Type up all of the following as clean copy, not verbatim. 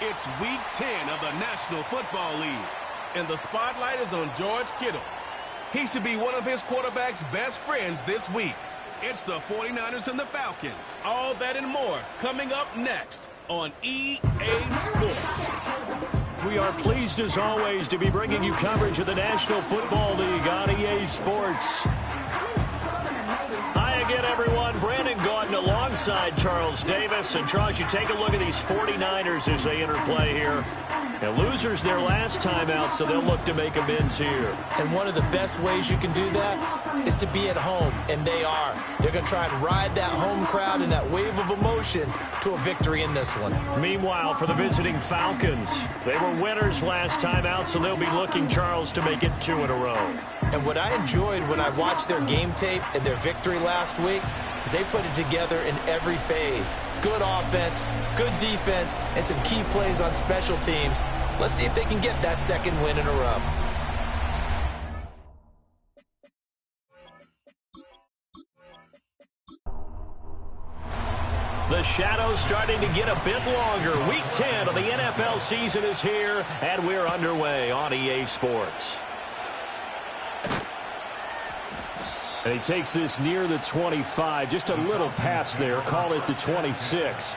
It's Week 10 of the National Football League, and the spotlight is on George Kittle. He should be one of his quarterback's best friends this week. It's the 49ers and the Falcons. All that and more coming up next on EA Sports. We are pleased, as always, to be bringing you coverage of the National Football League on EA Sports. Hi again, everyone. Brandon Gaudin alongside Charles Davis. And, Charles, you take a look at these 49ers as they interplay here. And losers their last time out, so they'll look to make amends here. And one of the best ways you can do that is to be at home, and they are. They're going to try and ride that home crowd and that wave of emotion to a victory in this one. Meanwhile, for the visiting Falcons, they were winners last time out, so they'll be looking, Charles, to make it 2 in a row. And what I enjoyed when I watched their game tape and their victory last week is they put it together in every phase. Good offense, good defense, and some key plays on special teams. Let's see if they can get that second win in a row. The shadow's starting to get a bit longer. Week 10 of the NFL season is here, and we're underway on EA Sports. And he takes this near the 25. Just a little pass there. Call it the 26.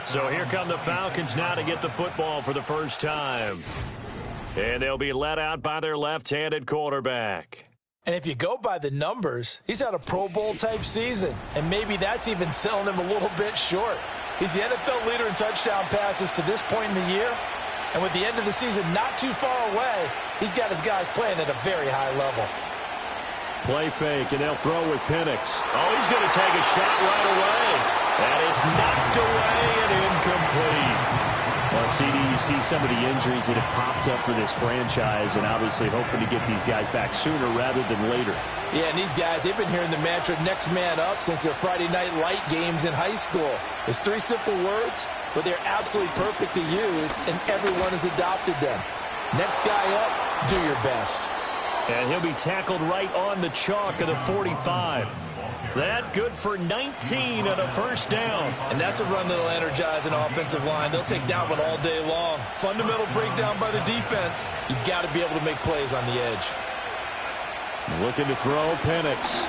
So here come the Falcons now to get the football for the first time. And they'll be led out by their left-handed quarterback. And if you go by the numbers, he's had a Pro Bowl-type season. And maybe that's even selling him a little bit short. He's the NFL leader in touchdown passes to this point in the year. And with the end of the season not too far away, he's got his guys playing at a very high level. Play fake, and they'll throw with Penix. Oh, he's going to take a shot right away. And it's knocked away and incomplete. Well, CD, you see some of the injuries that have popped up for this franchise, and obviously hoping to get these guys back sooner rather than later. Yeah, and these guys, they've been hearing the mantra, next man up, since their Friday night light games in high school. It's 3 simple words, but they're absolutely perfect to use, and everyone has adopted them. Next guy up, do your best. And he'll be tackled right on the chalk of the 45. That good for 19 and a first down. And that's a run that'll energize an offensive line. They'll take that one all day long. Fundamental breakdown by the defense. You've got to be able to make plays on the edge. Looking to throw Penix.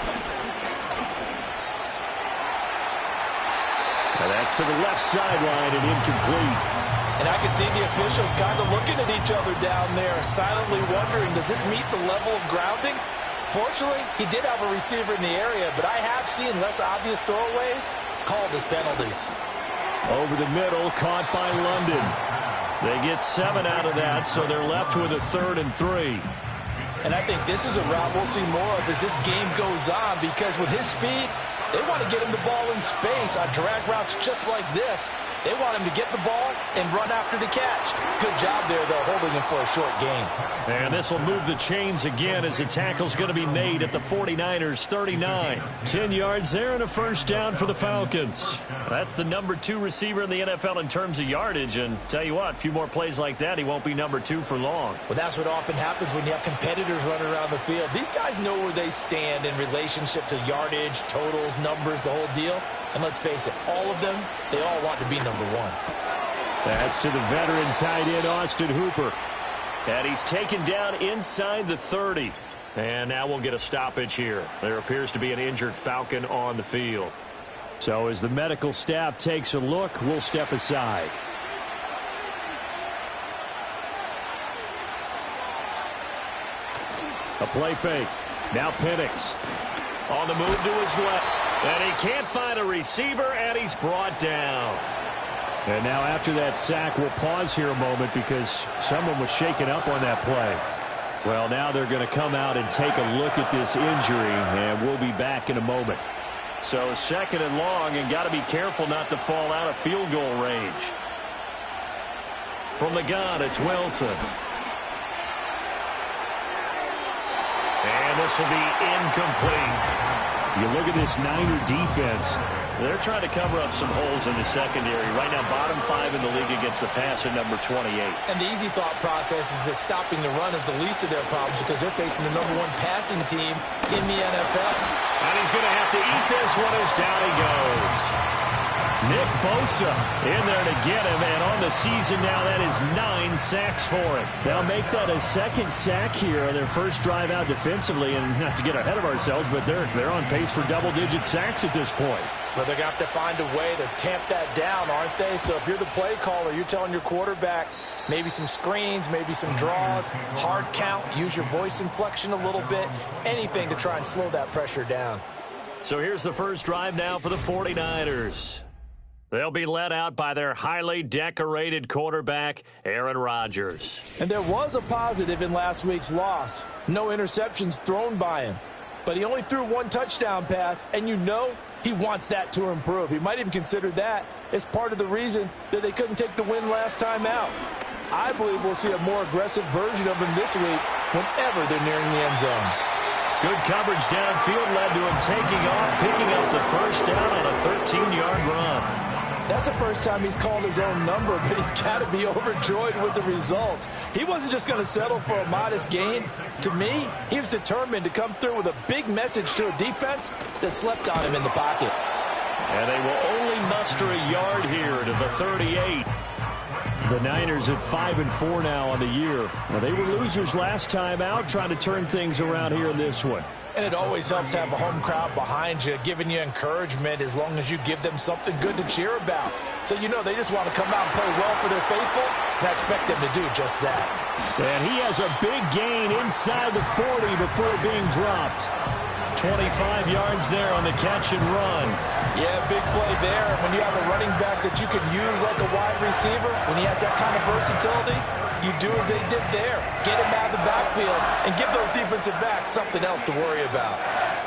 And that's to the left sideline and incomplete. And I can see the officials kind of looking at each other down there, silently wondering, does this meet the level of grounding? Fortunately, he did have a receiver in the area, but I have seen less obvious throwaways called as penalties. Over the middle, caught by London. They get 7 out of that, so they're left with a 3rd and 3. And I think this is a route we'll see more of as this game goes on, because with his speed, they want to get him the ball in space on drag routes just like this. They want him to get the ball and run after the catch. Good job there, though, holding him for a short gain. And this will move the chains again as the tackle's going to be made at the 49ers' 39. 10 yards there and a first down for the Falcons. That's the number 2 receiver in the NFL in terms of yardage. And tell you what, a few more plays like that, he won't be number 2 for long. Well, that's what often happens when you have competitors running around the field. These guys know where they stand in relationship to yardage, totals, numbers, the whole deal. And let's face it, all of them, they all want to be number 1. That's to the veteran tight end, Austin Hooper. And he's taken down inside the 30. And now we'll get a stoppage here. There appears to be an injured Falcon on the field. So as the medical staff takes a look, we'll step aside. A play fake. Now Penix. On the move to his left. And he can't find a receiver, and he's brought down. And now after that sack, we'll pause here a moment because someone was shaken up on that play. Well, now they're going to come out and take a look at this injury, and we'll be back in a moment. So 2nd and long, and got to be careful not to fall out of field goal range. From the gun, it's Wilson. And this will be incomplete. You look at this Niner defense. They're trying to cover up some holes in the secondary. Right now, bottom 5 in the league against the passer, number 28. And the easy thought process is that stopping the run is the least of their problems because they're facing the number 1 passing team in the NFL. And he's going to have to eat this one as down he goes. Nick Bosa in there to get him, and on the season now, that is 9 sacks for him. They'll make that a second sack here on their first drive out defensively, and not to get ahead of ourselves, but they're on pace for double-digit sacks at this point. But they're going to have to find a way to tamp that down, aren't they? So if you're the play caller, you're telling your quarterback maybe some screens, maybe some draws, hard count, use your voice inflection a little bit, anything to try and slow that pressure down. So here's the first drive now for the 49ers. They'll be led out by their highly decorated quarterback, Aaron Rodgers. And there was a positive in last week's loss. No interceptions thrown by him. But he only threw 1 touchdown pass, and you know he wants that to improve. He might even consider that as part of the reason that they couldn't take the win last time out. I believe we'll see a more aggressive version of him this week whenever they're nearing the end zone. Good coverage downfield led to him taking off, picking up the first down on a 13-yard run. That's the first time he's called his own number, but he's got to be overjoyed with the results. He wasn't just going to settle for a modest gain. To me, he was determined to come through with a big message to a defense that slept on him in the pocket. And they will only muster a yard here to the 38. The Niners at 5-4 now on the year. Well, they were losers last time out, trying to turn things around here in this one. And it always helps to have a home crowd behind you, giving you encouragement as long as you give them something good to cheer about. So you know they just want to come out and play well for their faithful, and I expect them to do just that. And he has a big gain inside the 40 before being dropped. 25 yards there on the catch and run. Yeah, big play there. When you have a running back that you can use like a wide receiver, when he has that kind of versatility, you do as they did there. Get him out of the backfield and give those defensive backs something else to worry about.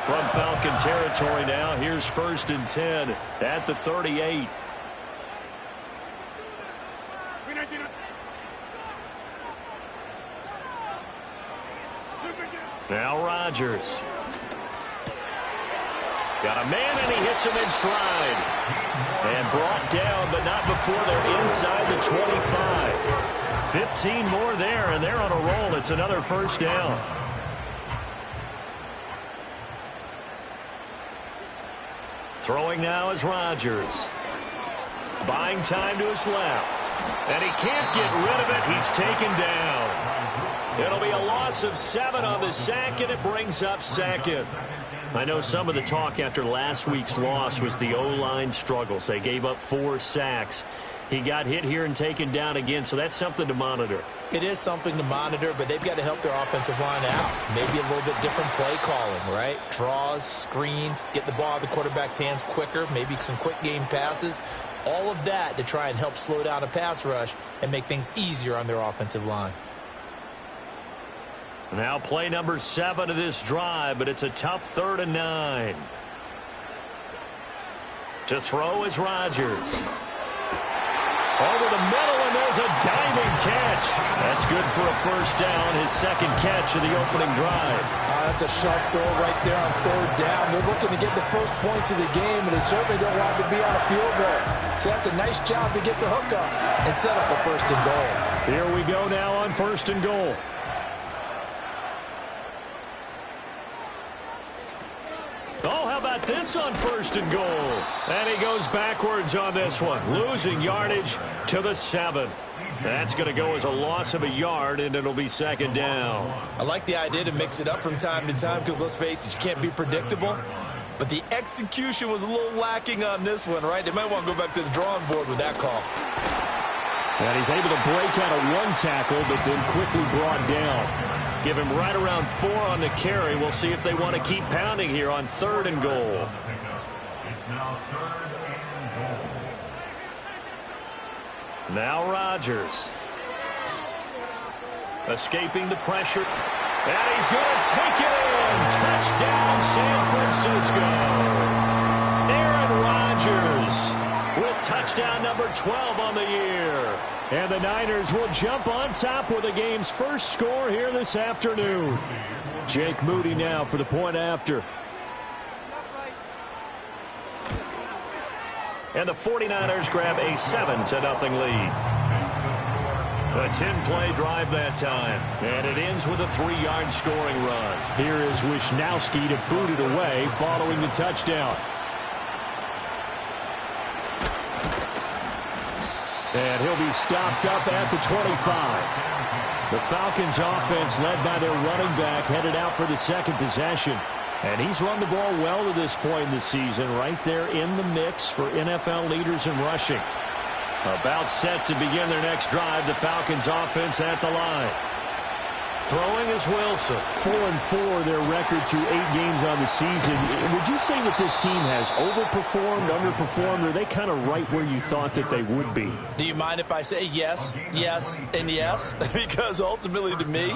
From Falcon territory now, here's 1st and 10 at the 38. Now Rodgers. Got a man, and he hits him in stride. And brought down, but not before they're inside the 25. 15 more there, and they're on a roll. It's another first down. Throwing now is Rodgers. Buying time to his left. And he can't get rid of it. He's taken down. It'll be a loss of 7 on the sack, and it brings up 2nd. I know some of the talk after last week's loss was the O-line struggles. They gave up 4 sacks. He got hit here and taken down again, so that's something to monitor. It is something to monitor, but they've got to help their offensive line out. Maybe a little bit different play calling, right? Draws, screens, get the ball out of the quarterback's hands quicker, maybe some quick game passes. All of that to try and help slow down a pass rush and make things easier on their offensive line. Now play number 7 of this drive, but it's a tough 3rd and 9. To throw is Rodgers. Over the middle, and there's a diving catch. That's good for a first down, his 2nd catch of the opening drive. That's a sharp throw right there on 3rd down. They're looking to get the first points of the game, and they certainly don't want to be on a field goal. So that's a nice job to get the hook up and set up a 1st and goal. Here we go now on 1st and goal. Oh, how about this on 1st and goal? And he goes backwards on this one, losing yardage to the 7. That's going to go as a loss of a yard, and it'll be 2nd down. I like the idea to mix it up from time to time because, let's face it, you can't be predictable. But the execution was a little lacking on this one, right? They might want to go back to the drawing board with that call. And he's able to break out of 1 tackle, but then quickly brought down. Give him right around 4 on the carry. We'll see if they want to keep pounding here on 3rd and goal. Now Rodgers. Escaping the pressure. And he's going to take it in. Touchdown, San Francisco. Aaron Rodgers with touchdown number 12 on the year. And the Niners will jump on top with the game's first score here this afternoon. Jake Moody now for the point after. And the 49ers grab a 7-0 lead. A 10-play drive that time. And it ends with a 3-yard scoring run. Here is Wisnowski to boot it away following the touchdown. And he'll be stopped up at the 25. The Falcons offense led by their running back headed out for the second possession. And he's run the ball well to this point in the season, right there in the mix for NFL leaders in rushing. About set to begin their next drive, the Falcons offense at the line. Throwing is Wilson. 4-4 their record through 8 games on the season. Would you say that this team has overperformed, underperformed, or are they kind of right where you thought that they would be? Do you mind if I say yes, yes, and yes? Because ultimately to me,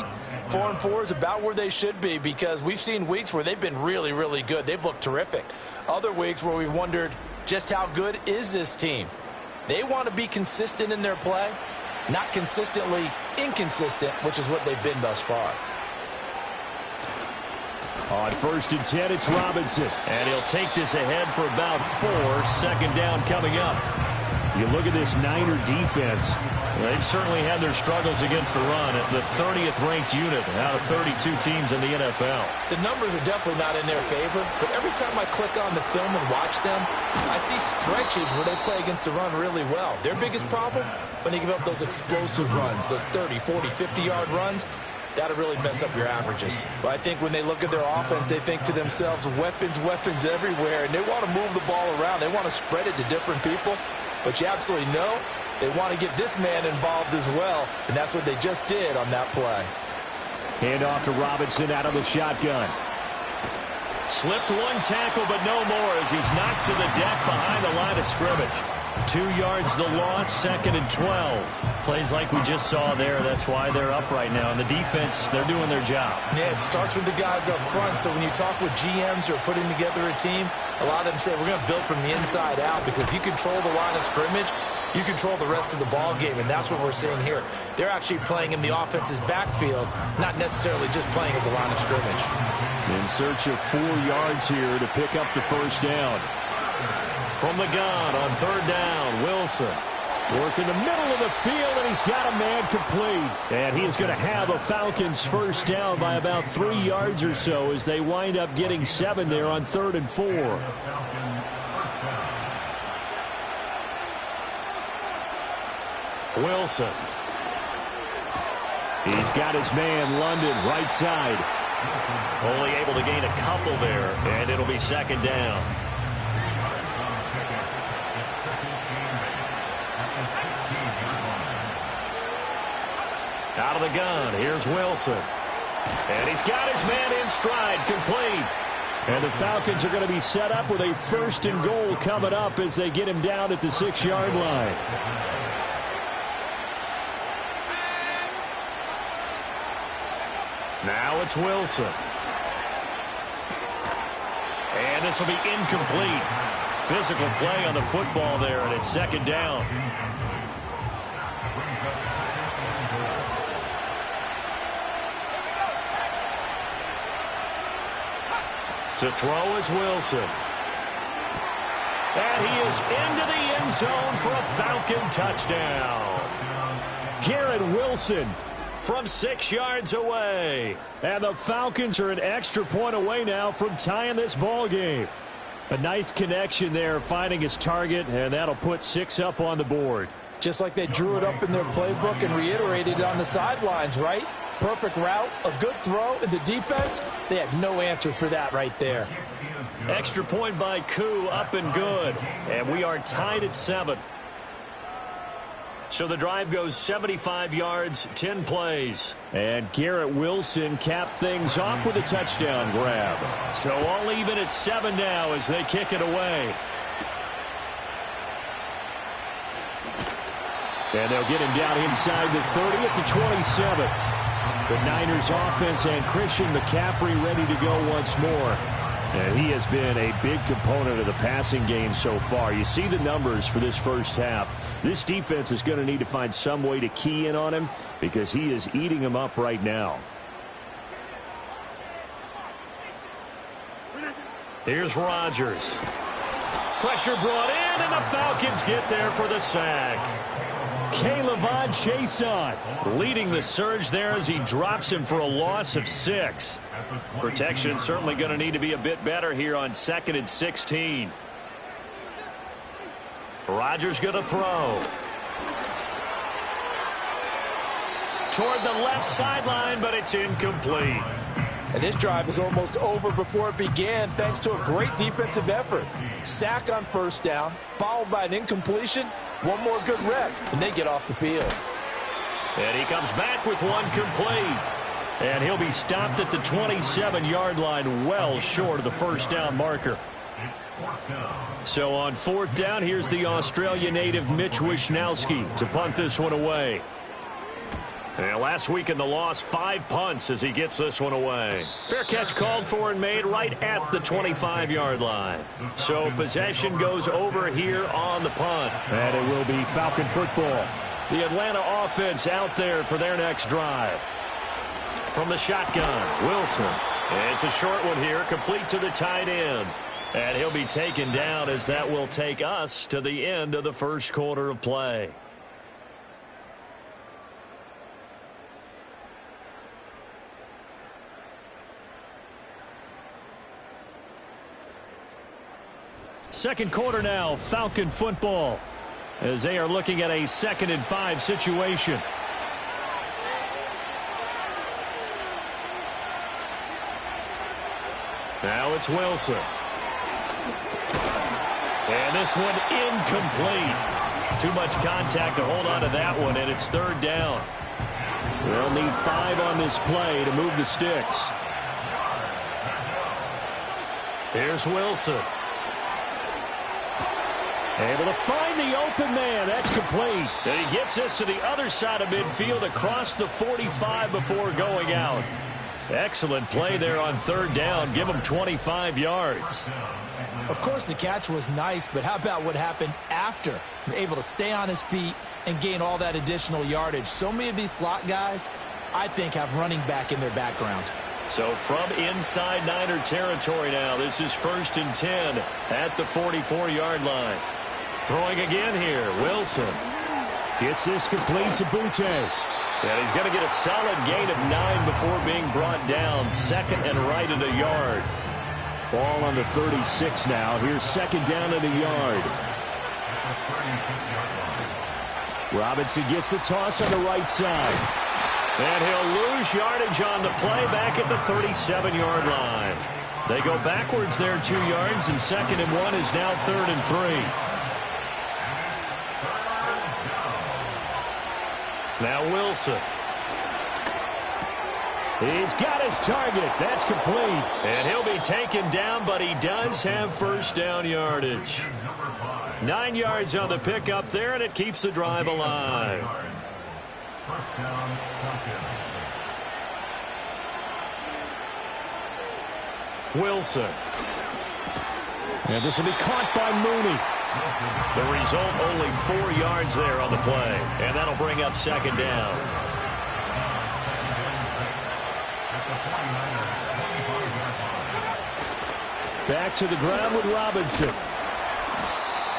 4-4 is about where they should be, because we've seen weeks where they've been really, really good. They've looked terrific. Other weeks where we've wondered just how good is this team. They want to be consistent in their play, not consistently inconsistent, which is what they've been thus far. On 1st and 10, it's Robinson. And he'll take this ahead for about 4. Second down coming up. You look at this Niner defense. They've certainly had their struggles against the run. The 30th ranked unit out of 32 teams in the NFL. The numbers are definitely not in their favor, but every time I click on the film and watch them, I see stretches where they play against the run really well. Their biggest problem, when they give up those explosive runs, those 30, 40, 50-yard runs, that'll really mess up your averages. But I think when they look at their offense, they think to themselves, weapons, weapons everywhere, and they want to move the ball around. They want to spread it to different people, but you absolutely know they want to get this man involved as well, and that's what they just did on that play. Hand off to Robinson out of the shotgun. Slipped one tackle, but no more as he's knocked to the deck behind the line of scrimmage. 2 yards the loss, 2nd and 12. Plays like we just saw there. That's why they're up right now. And the defense, they're doing their job. Yeah, it starts with the guys up front. So when you talk with GMs who are putting together a team, a lot of them say, we're going to build from the inside out, because if you control the line of scrimmage, you control the rest of the ball game, and that's what we're seeing here. They're actually playing in the offense's backfield, not necessarily just playing at the line of scrimmage. In search of 4 yards here to pick up the first down. From the gun on 3rd down, Wilson. Work in the middle of the field, and he's got a man complete. And he is going to have a Falcons first down by about 3 yards or so as they wind up getting 7 there on 3rd and 4. Wilson. He's got his man, London, right side. Only able to gain a couple there, and it'll be 2nd down. Out of the gun, here's Wilson. And he's got his man in stride, complete. And the Falcons are going to be set up with a 1st and goal coming up as they get him down at the 6-yard line. Now it's Wilson. And this will be incomplete. Physical play on the football there, and it's 2nd down. To throw is Wilson. And he is into the end zone for a Falcon touchdown. Garrett Wilson from 6 yards away. And the Falcons are an extra point away now from tying this ball game. A nice connection there, finding his target, and that'll put 6 up on the board. Just like they drew it up in their playbook and reiterated it on the sidelines, right? Perfect route, a good throw, and the defense, they had no answer for that right there. Extra point by Koo, up and good. And we are tied at 7. So the drive goes 75 yards, 10 plays. And Garrett Wilson capped things off with a touchdown grab. So all even at 7 now as they kick it away. And they'll get him down inside the 30 at the 27. The Niners offense and Christian McCaffrey ready to go once more. And he has been a big component of the passing game so far. You see the numbers for this first half. This defense is going to need to find some way to key in on him because he is eating them up right now. Here's Rodgers. Pressure brought in, and the Falcons get there for the sack. K'Lavon Chaisson leading the surge there as he drops him for a loss of 6. Protection certainly going to need to be a bit better here on 2nd and 16. Rodgers going to throw. Toward the left sideline, but it's incomplete. And this drive is almost over before it began thanks to a great defensive effort. Sack on first down, followed by an incompletion. One more good rep, and they get off the field. And he comes back with one complete. And he'll be stopped at the 27-yard line, well short of the first down marker. So on fourth down, here's the Australia native Mitch Wishnowsky to punt this one away. And last week in the loss, 5 punts as he gets this one away. Fair catch called for and made right at the 25-yard line. So possession goes over here on the punt. And it will be Falcon football. The Atlanta offense out there for their next drive. From the shotgun, Wilson. It's a short one here, complete to the tight end. And he'll be taken down as that will take us to the end of the first quarter of play. Second quarter now, Falcon football, as they are looking at a 2nd and 5 situation. Now it's Wilson. And this one incomplete. Too much contact to hold on to that one, and it's 3rd down. They'll need 5 on this play to move the sticks. Here's Wilson. Able to find the open man. That's complete. And he gets this to the other side of midfield across the 45 before going out. Excellent play there on 3rd down. Give him 25 yards. Of course, the catch was nice, but how about what happened after? Able to stay on his feet and gain all that additional yardage. So many of these slot guys, I think, have running back in their background. So from inside Niner territory now, this is 1st and 10 at the 44-yard line. Throwing again here, Wilson. Gets this complete to Butte. And he's going to get a solid gain of 9 before being brought down. 2nd and right at a yard. Ball on the 36 now. Here's 2nd down at a yard. Robinson gets the toss on the right side. And he'll lose yardage on the play back at the 37-yard line. They go backwards there 2 yards, and 2nd and 1 is now 3rd and 3. Now Wilson. He's got his target. That's complete. And he'll be taken down, but he does have first down yardage. 9 yards on the pickup there, and it keeps the drive alive. Wilson. And this will be caught by Mooney. The result, only 4 yards there on the play. And that'll bring up 2nd down. Back to the ground with Robinson.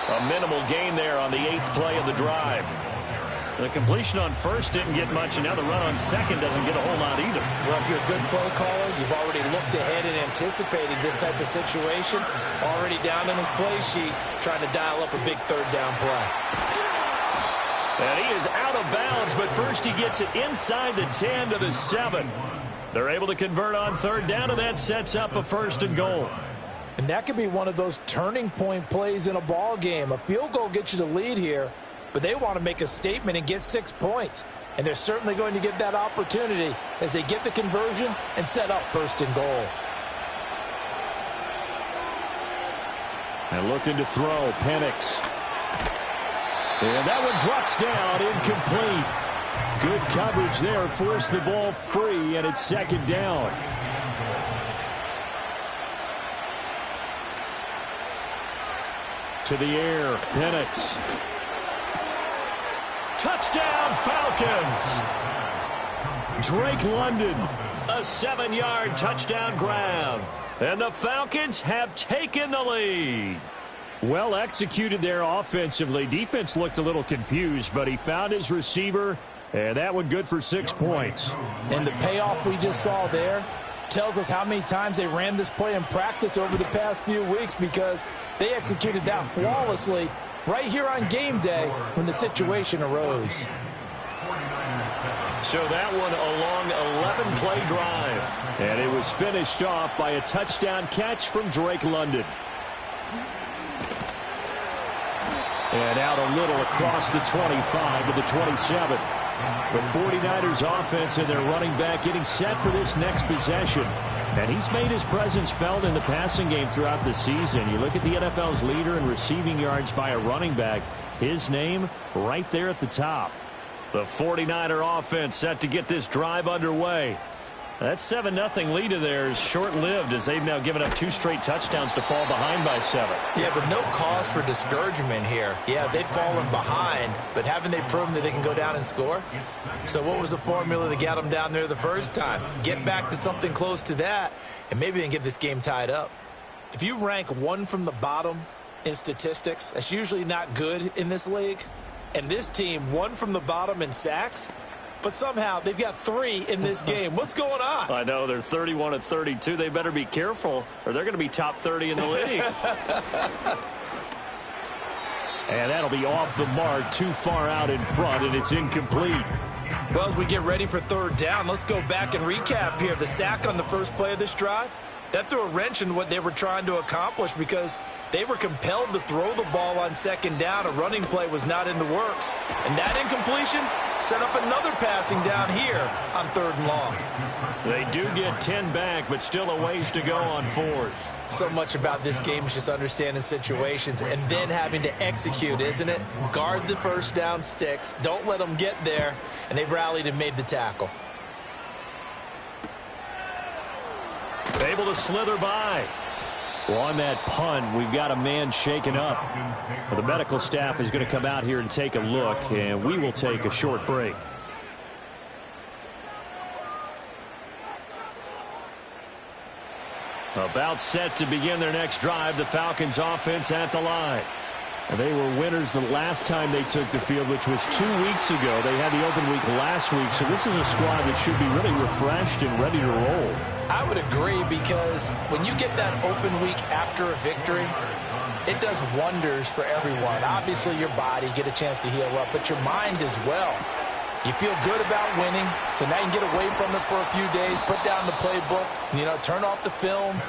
A minimal gain there on the 8th play of the drive. The completion on 1st didn't get much, and now the run on 2nd doesn't get a whole lot either. Well, if you're a good play caller, you've already looked ahead and anticipated this type of situation. Already down in his play sheet, trying to dial up a big 3rd down play. And he is out of bounds, but first he gets it inside the 10 to the 7. They're able to convert on 3rd down, and that sets up a 1st and goal. And that could be one of those turning point plays in a ball game. A field goal gets you the lead here, but they want to make a statement and get 6 points. And they're certainly going to get that opportunity as they get the conversion and set up 1st and goal. And looking to throw, Penix. And that one drops down, incomplete. Good coverage there, forced the ball free, and it's 2nd down. To the air, Penix. Touchdown, Falcons! Drake London. A 7-yard touchdown grab. And the Falcons have taken the lead. Well executed there offensively. Defense looked a little confused, but he found his receiver, and that one good for 6 points. And the payoff we just saw there tells us how many times they ran this play in practice over the past few weeks, because they executed that flawlessly right here on game day when the situation arose. So that one a long 11-play drive. And it was finished off by a touchdown catch from Drake London. And out a little across the 25 to the 27. The 49ers offense and their running back getting set for this next possession. And he's made his presence felt in the passing game throughout the season. You look at the NFL's leader in receiving yards by a running back. His name right there at the top. The 49er offense set to get this drive underway. That 7-0 lead of theirs short-lived as they've now given up 2 straight touchdowns to fall behind by 7. Yeah, but no cause for discouragement here. Yeah, they've fallen behind, but haven't they proven that they can go down and score? So what was the formula that got them down there the first time? Get back to something close to that, and maybe they can get this game tied up. If you rank one from the bottom in statistics, that's usually not good in this league. And this team, one from the bottom in sacks, but somehow they've got 3 in this game. What's going on? I know, they're 31-32. They better be careful, or they're going to be top 30 in the league. And that'll be off the mark, too far out in front, and it's incomplete. Well, as we get ready for third down, let's go back and recap here. The sack on the first play of this drive, that threw a wrench in what they were trying to accomplish because they were compelled to throw the ball on second down. A running play was not in the works. And that incompletion set up another passing down here on 3rd and long. They do get 10 back, but still a ways to go on 4th. So much about this game is just understanding situations and then having to execute, isn't it? Guard the first down sticks. Don't let them get there. And they rallied and made the tackle. Able to slither by. Well, on that punt, we've got a man shaken up. Well, the medical staff is going to come out here and take a look, and we will take a short break. About set to begin their next drive, the Falcons offense at the line. And they were winners the last time they took the field, which was 2 weeks ago. They had the open week last week, so this is a squad that should be really refreshed and ready to roll. I would agree because when you get that open week after a victory, it does wonders for everyone. Obviously, your body, get a chance to heal up, but your mind as well. You feel good about winning, so now you can get away from it for a few days, put down the playbook, turn off the film.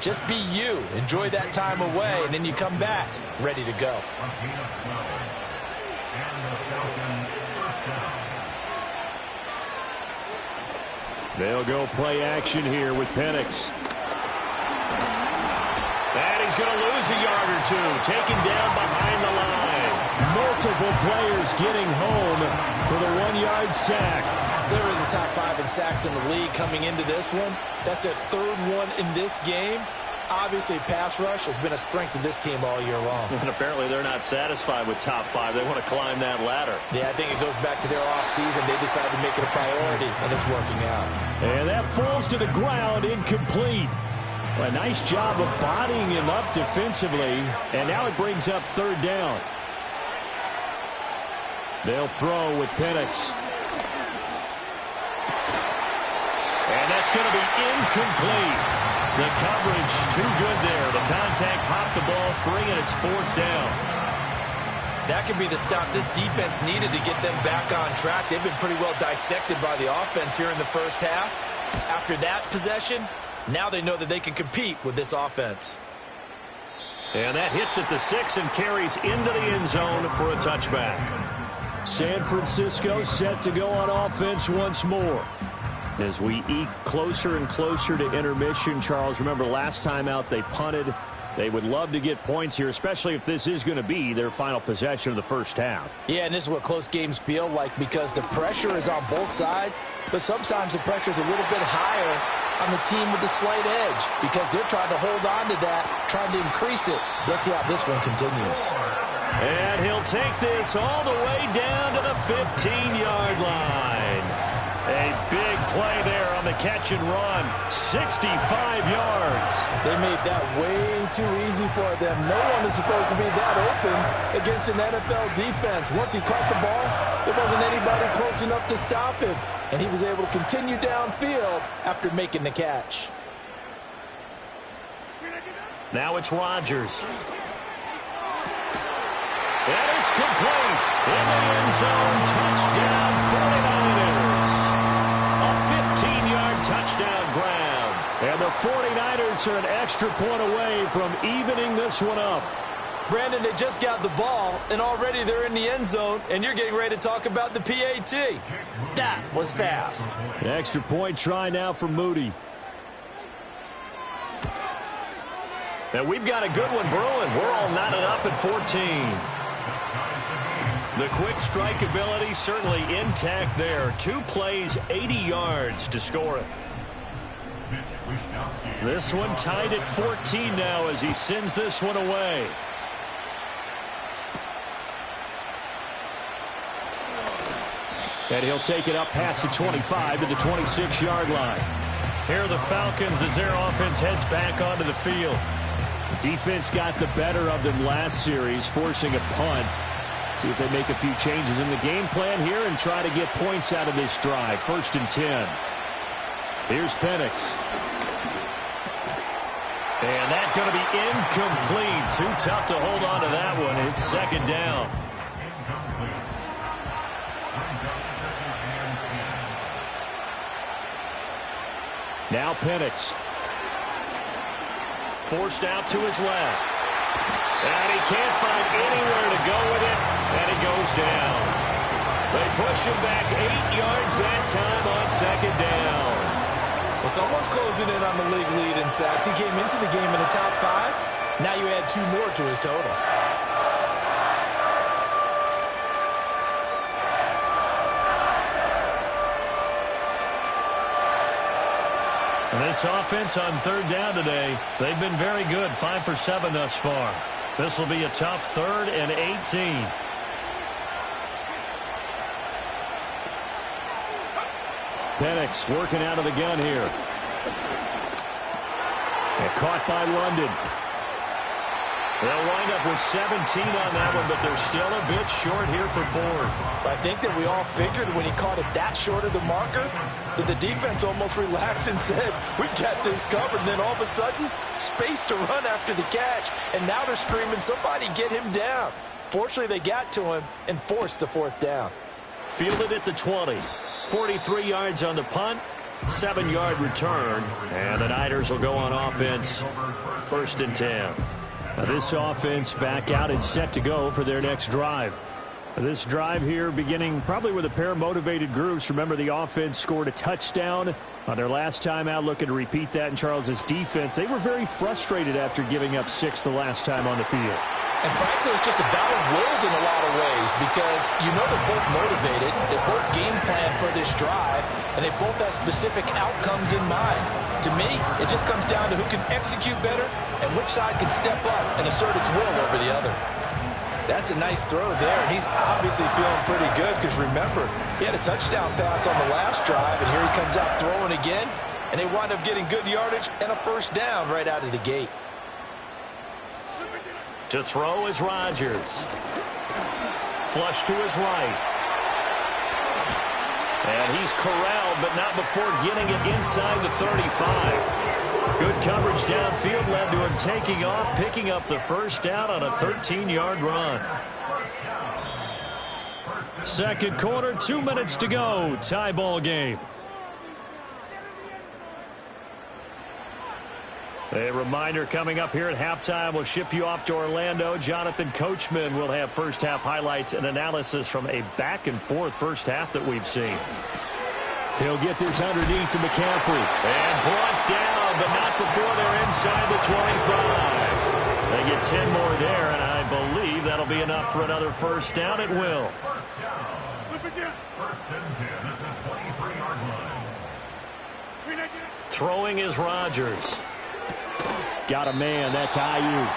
Just be you. Enjoy that time away, and then you come back ready to go. They'll go play action here with Penix. And he's going to lose a yard or 2, taken down behind the line. Multiple players getting home for the 1-yard sack. They're in the top 5 in sacks in the league coming into this one. That's their 3rd one in this game. Obviously, pass rush has been a strength of this team all year long. And apparently they're not satisfied with top 5. They want to climb that ladder. Yeah, I think it goes back to their offseason. They decided to make it a priority, and it's working out. And that falls to the ground, incomplete. A nice job of bodying him up defensively, and now it brings up 3rd down. They'll throw with Penix. And that's going to be incomplete. The coverage too good there. The contact popped the ball free, and it's 4th down. That could be the stop this defense needed to get them back on track. They've been pretty well dissected by the offense here in the first half. After that possession, now they know that they can compete with this offense. And that hits at the 6 and carries into the end zone for a touchback. San Francisco set to go on offense once more. As we eke closer and closer to intermission, Charles, remember last time out they punted. They would love to get points here, especially if this is going to be their final possession of the first half. Yeah, and this is what close games feel like because the pressure is on both sides, but sometimes the pressure is a little bit higher on the team with the slight edge because they're trying to hold on to that, trying to increase it. Let's see how this one continues. And he'll take this all the way down to the 15-yard line. A big play there on the catch and run. 65 yards. They made that way too easy for them. No one is supposed to be that open against an NFL defense. Once he caught the ball, there wasn't anybody close enough to stop him. And he was able to continue downfield after making the catch. Now it's Rodgers. And it's complete. In the end zone, touchdown 49ers. A 15-yard touchdown grab. And the 49ers are an extra point away from evening this one up. Brandon, they just got the ball, and already they're in the end zone, and you're getting ready to talk about the PAT. That was fast. An extra point try now for Moody. And we've got a good one brewing. We're all knotted up at 14. The quick strike ability certainly intact there. 2 plays, 80 yards to score it. This one tied at 14 now as he sends this one away. And he'll take it up past the 25 to the 26-yard line. Here are the Falcons as their offense heads back onto the field. Defense got the better of them last series, forcing a punt. See if they make a few changes in the game plan here and try to get points out of this drive. 1st and 10. Here's Penix. And that's going to be incomplete. Too tough to hold on to that one. It's 2nd down. Now Penix. Forced out to his left. And he can't find anywhere to go with it. And he goes down. They push him back 8 yards that time on 2nd down. Well, someone's closing in on the league lead in sacks. He came into the game in the top 5. Now you add 2 more to his total. And this offense on 3rd down today, they've been very good. 5 for 7 thus far. This will be a tough 3rd and 18. Penix working out of the gun here. And caught by London. They'll wind up with 17 on that one, but they're still a bit short here for 4th. I think that we all figured when he caught it that short of the marker that the defense almost relaxed and said, we got this covered. And then all of a sudden, space to run after the catch. And now they're screaming, somebody get him down. Fortunately, they got to him and forced the 4th down. Fielded at the 20. 43 yards on the punt. 7-yard return. And the Niners will go on offense. 1st and 10. Now this offense back out and set to go for their next drive. This drive here beginning probably with a pair of motivated groups. Remember, the offense scored a touchdown on their last time out, looking to repeat that in Charles's defense. They were very frustrated after giving up 6 the last time on the field. And frankly, it's just a battle of wills in a lot of ways because you know they're both motivated, they both game plan for this drive, and they both have specific outcomes in mind. To me, it just comes down to who can execute better and which side can step up and assert its will over the other. That's a nice throw there, and he's obviously feeling pretty good because remember, he had a touchdown pass on the last drive, and here he comes out throwing again, and they wind up getting good yardage and a 1st down right out of the gate. To throw is Rodgers. Flush to his right. And he's corralled, but not before getting it inside the 35. Good coverage downfield led to him taking off, picking up the 1st down on a 13-yard run. 2nd quarter, 2 minutes to go. Tie ball game. A reminder coming up here at halftime. We'll ship you off to Orlando. Jonathan Coachman will have first-half highlights and analysis from a back-and-forth first half that we've seen. He'll get this underneath to McCaffrey. And brought down, but not before they're inside the 25. They get 10 more there, and I believe that'll be enough for another 1st down. It will. Throwing is Rodgers. Got a man. That's Ayuk.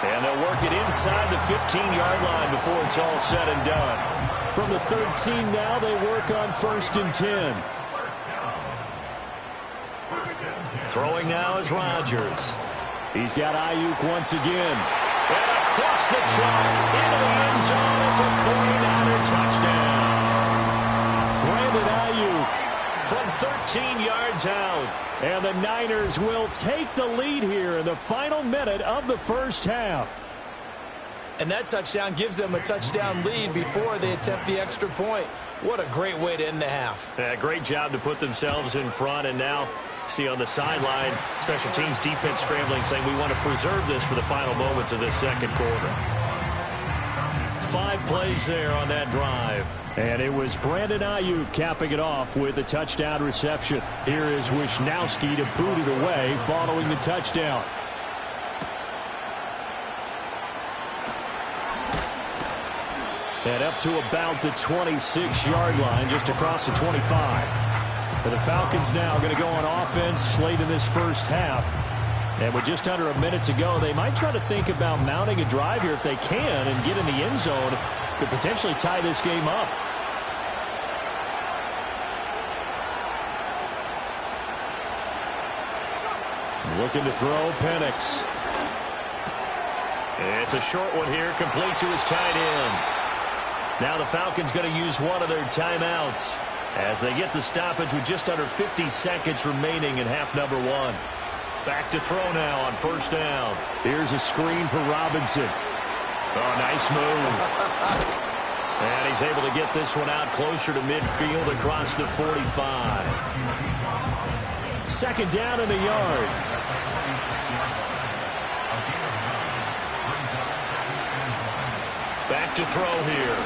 And they'll work it inside the 15-yard line before it's all said and done. From the 13 now, they work on 1st and 10. Throwing now is Rodgers. He's got Ayuk once again. And across the track into the end zone. It's a 49er touchdown. Brandon Ayuk from 13 yards out. And the Niners will take the lead here in the final minute of the 1st half. And that touchdown gives them a touchdown lead before they attempt the extra point. What a great way to end the half. Yeah, great job to put themselves in front, and now see on the sideline, special teams defense scrambling, saying we want to preserve this for the final moments of this second quarter. 5 plays there on that drive. And it was Brandon Ayuk capping it off with a touchdown reception. Here is Wisnowski to boot it away following the touchdown. And up to about the 26-yard line, just across the 25. But the Falcons now going to go on offense late in this first half. And with just under a minute to go, they might try to think about mounting a drive here if they can and get in the end zone to potentially tie this game up. Looking to throw, Penix. It's a short one here, complete to his tight end. Now the Falcons going to use one of their timeouts as they get the stoppage with just under 50 seconds remaining in half number 1. Back to throw now on first down. Here's a screen for Robinson. Oh, nice move. And he's able to get this one out closer to midfield across the 45. Second down and a yard. Back to throw here.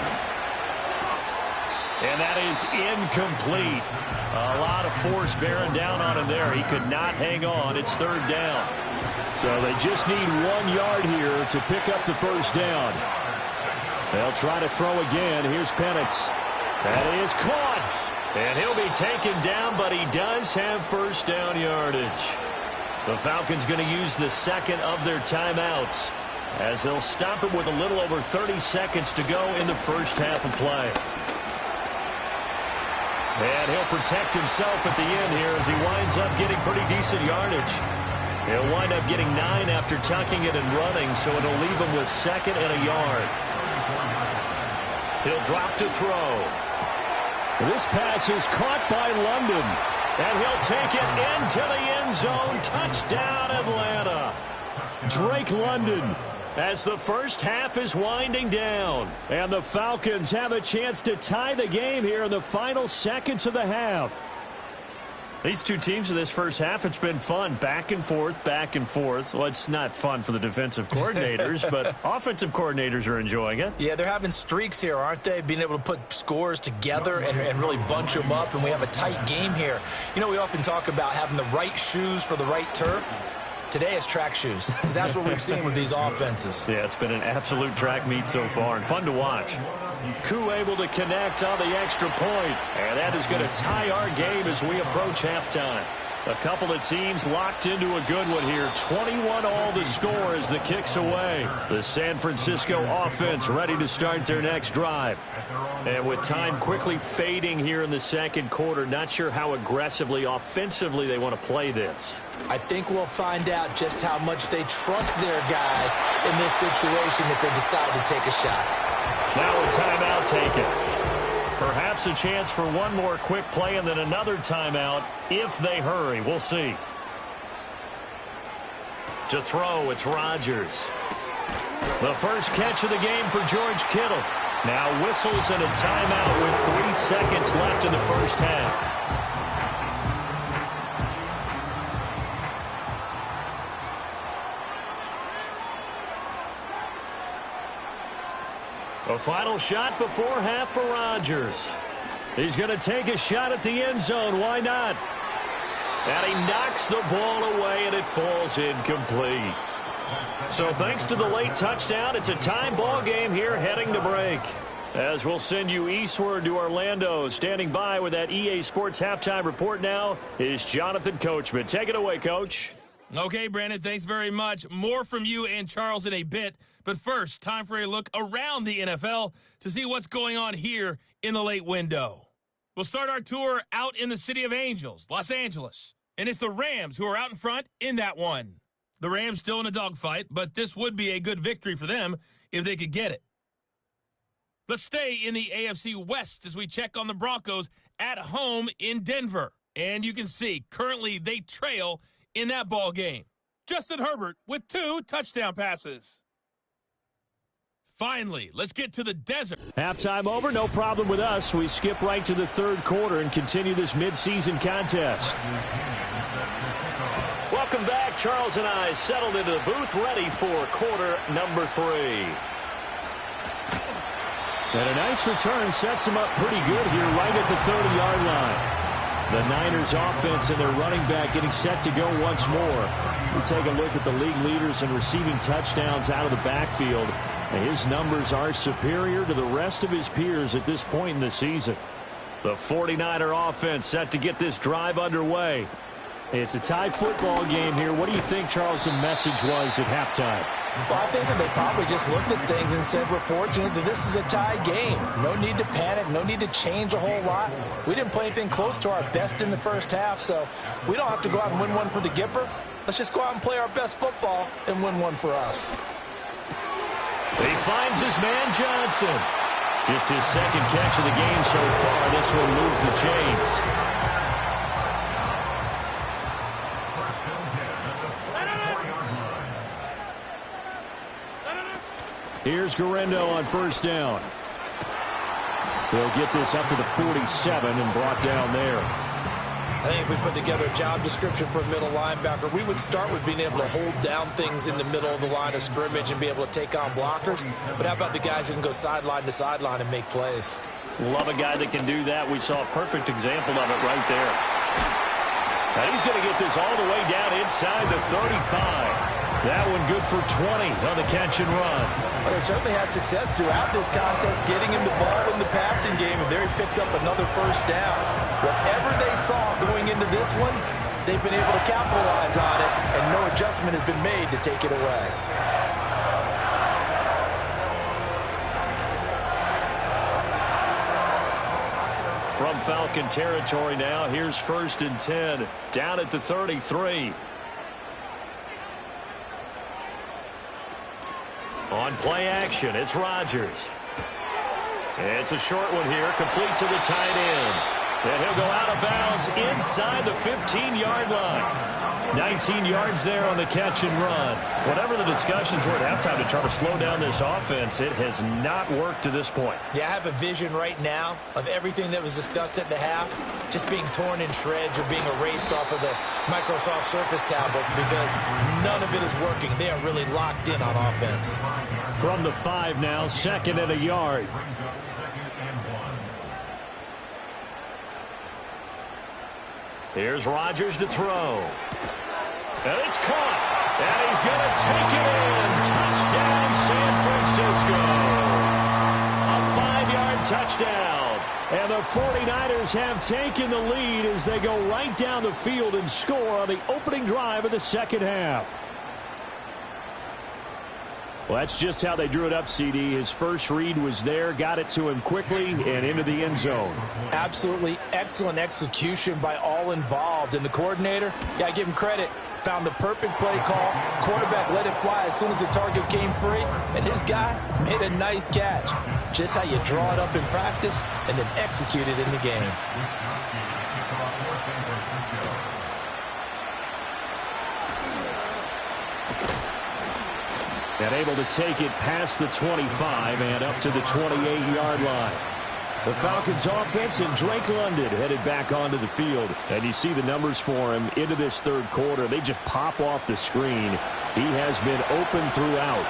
And that is incomplete. A lot of force bearing down on him there. He could not hang on. It's third down. So they just need 1 yard here to pick up the first down. They'll try to throw again. Here's Penix. That is caught. And he'll be taken down, but he does have first down yardage. The Falcons going to use the second of their timeouts as they'll stop it with a little over 30 seconds to go in the first half of play. And he'll protect himself at the end here as he winds up getting pretty decent yardage. He'll wind up getting 9 after tucking it and running, so it'll leave him with second and a yard. He'll drop to throw. This pass is caught by London. And he'll take it into the end zone. Touchdown, Atlanta. Drake London. As the first half is winding down. And the Falcons have a chance to tie the game here in the final seconds of the half. These two teams in this first half, it's been fun. Back and forth, back and forth. Well, it's not fun for the defensive coordinators, but offensive coordinators are enjoying it. Yeah, they're having streaks here, aren't they? Being able to put scores together and really bunch them up, and we have a tight game here. You know, we often talk about having the right shoes for the right turf. Today it's track shoes, because that's what we've seen with these offenses. Yeah, it's been an absolute track meet so far, and fun to watch. Koo able to connect on the extra point, and that is going to tie our game as we approach halftime. A couple of teams locked into a good one here. 21 all the score as the kick's away. The San Francisco offense ready to start their next drive. And with time quickly fading here in the second quarter, not sure how aggressively, offensively they want to play this. I think we'll find out just how much they trust their guys in this situation if they decide to take a shot. Now a timeout taken. Perhaps a chance for one more quick play and then another timeout if they hurry. We'll see. To throw, it's Rodgers. The first catch of the game for George Kittle. Now whistles and a timeout with 3 seconds left in the first half. A final shot before half for Rodgers. He's going to take a shot at the end zone. Why not? And he knocks the ball away, and it falls incomplete. So thanks to the late touchdown, it's a tie ball game here heading to break. As we'll send you eastward to Orlando. Standing by with that EA Sports halftime report now is Jonathan Coachman. Take it away, Coach. Okay, Brandon, thanks very much. More from you and Charles in a bit. But first, time for a look around the NFL to see what's going on here in the late window. We'll start our tour out in the City of Angels, Los Angeles. And it's the Rams who are out in front in that one. The Rams still in a dogfight, but this would be a good victory for them if they could get it. Let's stay in the AFC West as we check on the Broncos at home in Denver. And you can see, currently they trail in that ball game. Justin Herbert with 2 touchdown passes. Finally, let's get to the desert. Halftime over, no problem with us. We skip right to the third quarter and continue this midseason contest. Welcome back. Charles and I settled into the booth, ready for quarter number 3. And a nice return sets them up pretty good here right at the 30-yard line. The Niners offense and their running back getting set to go once more. We take a look at the league leaders in receiving touchdowns out of the backfield. And his numbers are superior to the rest of his peers at this point in the season. The 49er offense set to get this drive underway. It's a tie football game here. What do you think, Charles, the message was at halftime? Well, I think that they probably just looked at things and said, we're fortunate that this is a tie game. No need to panic. No need to change a whole lot. We didn't play anything close to our best in the first half, so we don't have to go out and win one for the Gipper. Let's just go out and play our best football and win one for us. He finds his man Johnson. Just his second catch of the game so far. This one moves the chains. Here's Guerrero on first down. They'll get this up to the 47 and brought down there. I think if we put together a job description for a middle linebacker, we would start with being able to hold down things in the middle of the line of scrimmage and be able to take on blockers. But how about the guys who can go sideline to sideline and make plays? Love a guy that can do that. We saw a perfect example of it right there. And he's going to get this all the way down inside the 35. That one good for 20 on the catch and run. Well, they certainly had success throughout this contest getting him the ball in the passing game, and there he picks up another first down. Whatever they saw going into this one, they've been able to capitalize on it, and no adjustment has been made to take it away. From Falcon territory now, here's 1st and 10, down at the 33. On play action, it's Rodgers. It's a short one here, complete to the tight end. And he'll go out of bounds inside the 15-yard line. 19 yards there on the catch and run. Whatever the discussions were at halftime to try to slow down this offense, it has not worked to this point. Yeah, I have a vision right now of everything that was discussed at the half just being torn in shreds or being erased off of the Microsoft Surface tablets because none of it is working. They are really locked in on offense. From the 5 now, 2nd and a yard. Here's Rodgers to throw. And it's caught. And he's going to take it in. Touchdown, San Francisco. A 5-yard touchdown. And the 49ers have taken the lead as they go right down the field and score on the opening drive of the second half. Well, that's just how they drew it up, CD. His first read was there, got it to him quickly, and into the end zone. Absolutely excellent execution by all involved. And the coordinator, got to give him credit, found the perfect play call. Quarterback let it fly as soon as the target came free, and his guy made a nice catch. Just how you draw it up in practice and then execute it in the game. And able to take it past the 25 and up to the 28-yard line. The Falcons offense and Drake London headed back onto the field. And you see the numbers for him into this third quarter. They just pop off the screen. He has been open throughout.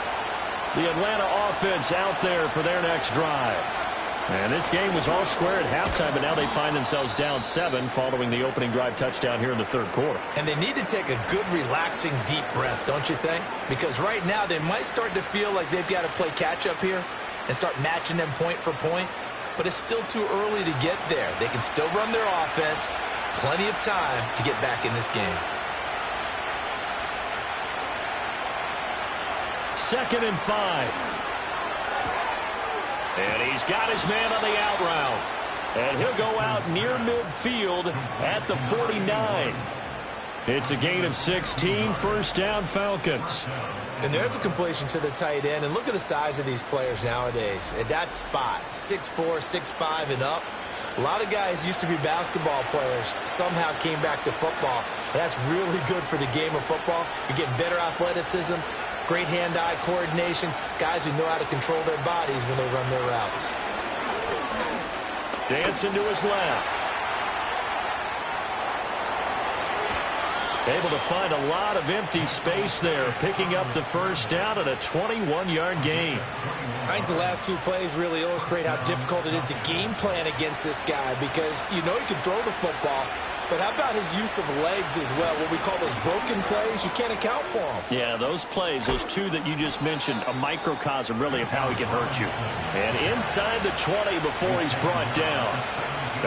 The Atlanta offense out there for their next drive. And this game was all square at halftime, but now they find themselves down 7 following the opening drive touchdown here in the third quarter. And they need to take a good, relaxing, deep breath, don't you think? Because right now they might start to feel like they've got to play catch-up here and start matching them point for point. But it's still too early to get there. They can still run their offense. Plenty of time to get back in this game. 2nd and 5. And he's got his man on the out route. And he'll go out near midfield at the 49. It's a gain of 16, first down Falcons. And there's a completion to the tight end. And look at the size of these players nowadays. At that spot, 6'4", 6'5", and up. A lot of guys used to be basketball players, somehow came back to football. And that's really good for the game of football. You're getting better athleticism. Of great hand-eye coordination, guys who know how to control their bodies when they run their routes. Dancing to his left. Able to find a lot of empty space there, picking up the first down at a 21-yard gain. I think the last two plays really illustrate how difficult it is to game plan against this guy, because you know he can throw the football, but how about his use of legs as well? What we call those broken plays, you can't account for them. Yeah, those plays, those two that you just mentioned, a microcosm really of how he can hurt you. And inside the 20 before he's brought down.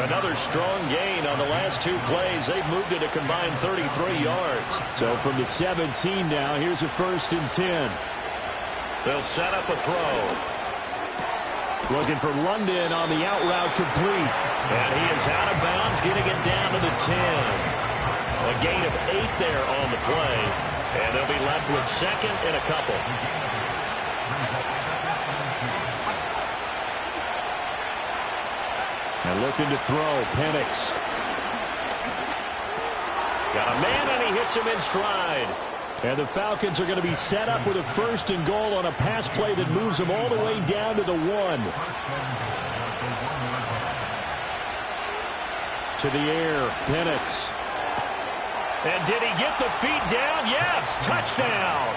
Another strong gain on the last two plays. They've moved it a combined 33 yards. So from the 17 now, here's a 1st and 10. They'll set up a throw. Looking for London on the out route, complete. And he is out of bounds, getting it down to the 10. A gain of 8 there on the play. And they'll be left with 2nd and a couple. And looking to throw, Penix. Got a man, and he hits him in stride. And the Falcons are going to be set up with a 1st and goal on a pass play that moves them all the way down to the 1. To the air, Penix. And did he get the feet down? Yes, touchdown.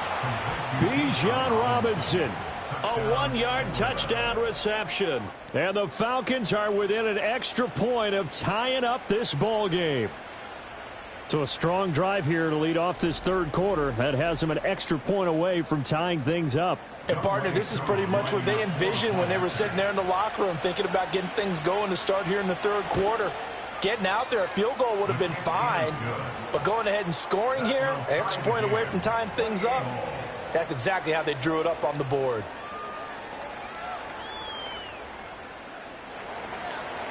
Bijan Robinson. A 1-yard touchdown reception. And the Falcons are within an extra point of tying up this ball game. So a strong drive here to lead off this 3rd quarter. That has them an extra point away from tying things up. And, partner, this is pretty much what they envisioned when they were sitting there in the locker room thinking about getting things going to start here in the 3rd quarter. Getting out there, a field goal would have been fine. But going ahead and scoring here, an extra point away from tying things up, that's exactly how they drew it up on the board.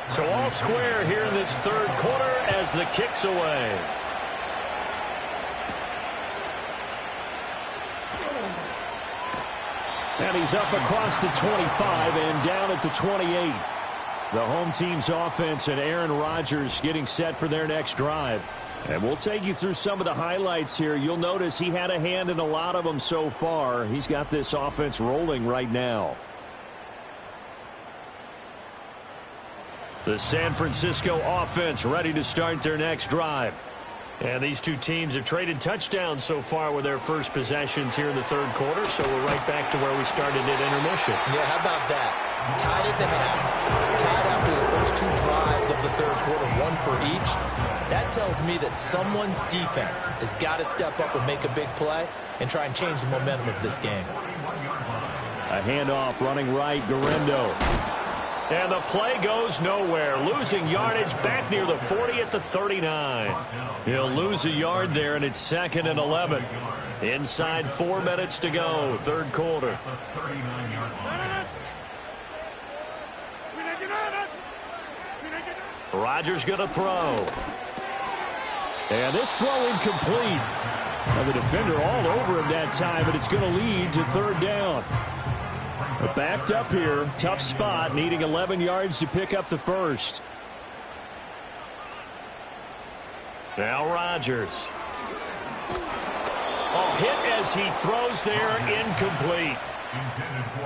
So all square here in this 3rd quarter as the kick's away. And he's up across the 25 and down at the 28. The home team's offense and Aaron Rodgers getting set for their next drive. And we'll take you through some of the highlights here. You'll notice he had a hand in a lot of them so far. He's got this offense rolling right now. The San Francisco offense ready to start their next drive. And these two teams have traded touchdowns so far with their first possessions here in the 3rd quarter, so we're right back to where we started at intermission. Yeah, how about that? Tied at the half, tied after the first 2 drives of the 3rd quarter, 1 for each. That tells me that someone's defense has got to step up and make a big play and try and change the momentum of this game. A handoff running right, Guerrero. And the play goes nowhere, losing yardage back near the 40 at the 39. He'll lose a yard there, and it's 2nd and 11. Inside 4 minutes to go, 3rd quarter. Rodgers going to throw. And this throw incomplete. And the defender all over him that time, but it's going to lead to 3rd down. But backed up here, tough spot, needing 11 yards to pick up the first. Now Rodgers. Oh, hit as he throws there, incomplete.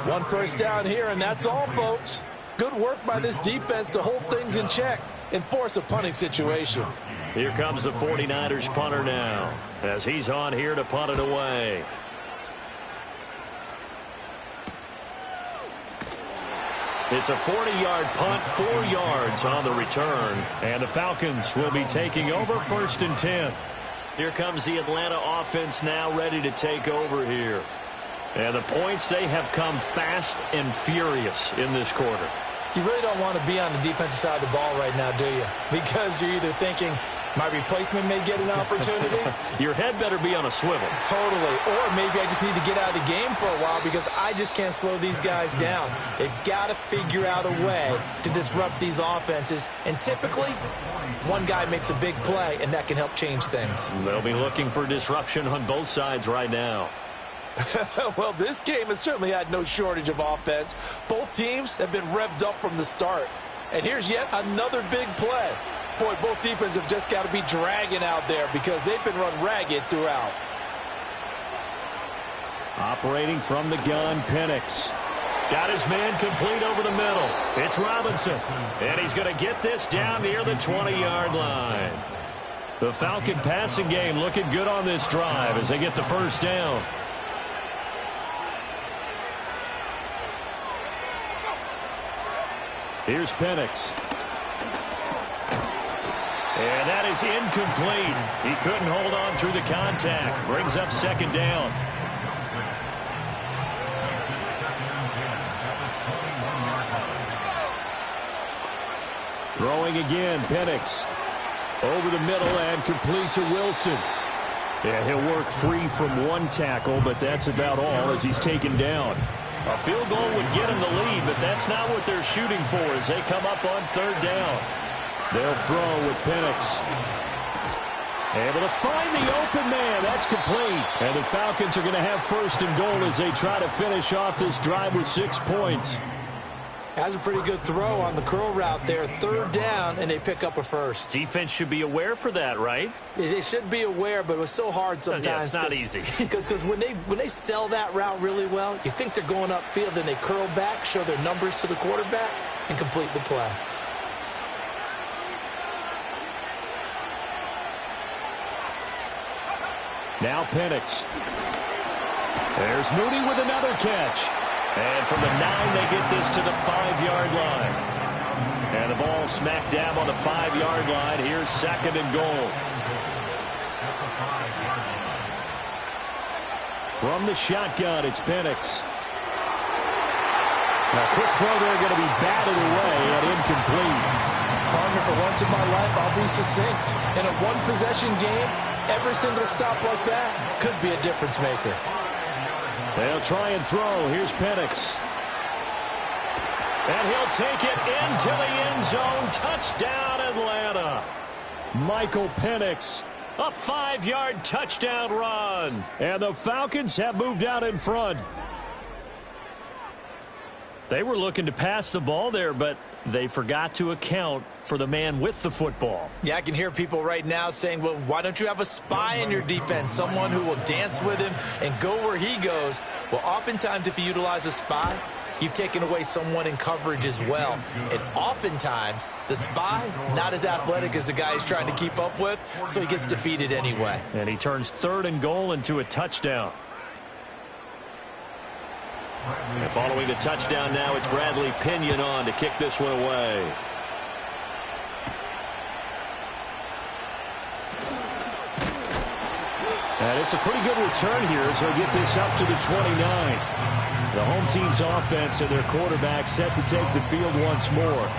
1 first down here, and that's all, folks. Good work by this defense to hold things in check and force a punting situation. Here comes the 49ers punter now, as he's on here to punt it away. It's a 40-yard punt, 4 yards on the return. And the Falcons will be taking over 1st and 10. Here comes the Atlanta offense now ready to take over here. And the points, they have come fast and furious in this quarter. You really don't want to be on the defensive side of the ball right now, do you? Because you're either thinking, my replacement may get an opportunity. Your head better be on a swivel. Totally. Or maybe I just need to get out of the game for a while because I just can't slow these guys down. They've got to figure out a way to disrupt these offenses. And typically, one guy makes a big play, and that can help change things. They'll be looking for disruption on both sides right now. Well, this game has certainly had no shortage of offense. Both teams have been revved up from the start. And here's yet another big play. Boy, both defenses have just got to be dragging out there because they've been run ragged throughout. Operating from the gun, Penix. Got his man complete over the middle. It's Robinson. And he's going to get this down near the 20-yard line. The Falcon passing game looking good on this drive as they get the first down. Here's Penix. And that is incomplete. He couldn't hold on through the contact. Brings up second down. Throwing again, Penix. Over the middle and complete to Wilson. Yeah, he'll work free from one tackle, but that's about all as he's taken down. A field goal would get him the lead, but that's not what they're shooting for as they come up on third down. They'll throw with Penix. Able to find the open man. That's complete. And the Falcons are going to have first and goal as they try to finish off this drive with 6 points. That's a pretty good throw on the curl route there. Third down, and they pick up a first. Defense should be aware for that, right? They should be aware, but it was so hard sometimes. Yeah, it's not easy. Because when they sell that route really well, you think they're going upfield, then they curl back, show their numbers to the quarterback, and complete the play. Now Penix. There's Moody with another catch. And from the 9, they get this to the 5-yard line. And the ball smack dab on the 5-yard line. Here's second and goal. From the shotgun, it's Penix. Now, quick throw there, going to be batted away and incomplete. Partner, for once in my life, I'll be succinct. In a one-possession game, every single stop like that could be a difference maker. They'll try and throw. Here's Penix. And he'll take it into the end zone. Touchdown, Atlanta. Michael Penix. A 5-yard touchdown run. And the Falcons have moved out in front. They were looking to pass the ball there, but they forgot to account for the man with the football. Yeah, I can hear people right now saying, well, why don't you have a spy in your defense, someone who will dance with him and go where he goes? Well, oftentimes if you utilize a spy, you've taken away someone in coverage as well. And oftentimes, the spy, not as athletic as the guy he's trying to keep up with, so he gets defeated anyway. And he turns third and goal into a touchdown. And following the touchdown now, it's Bradley Pinion on to kick this one away. And it's a pretty good return here as they'll get this up to the 29. The home team's offense and their quarterback set to take the field once more.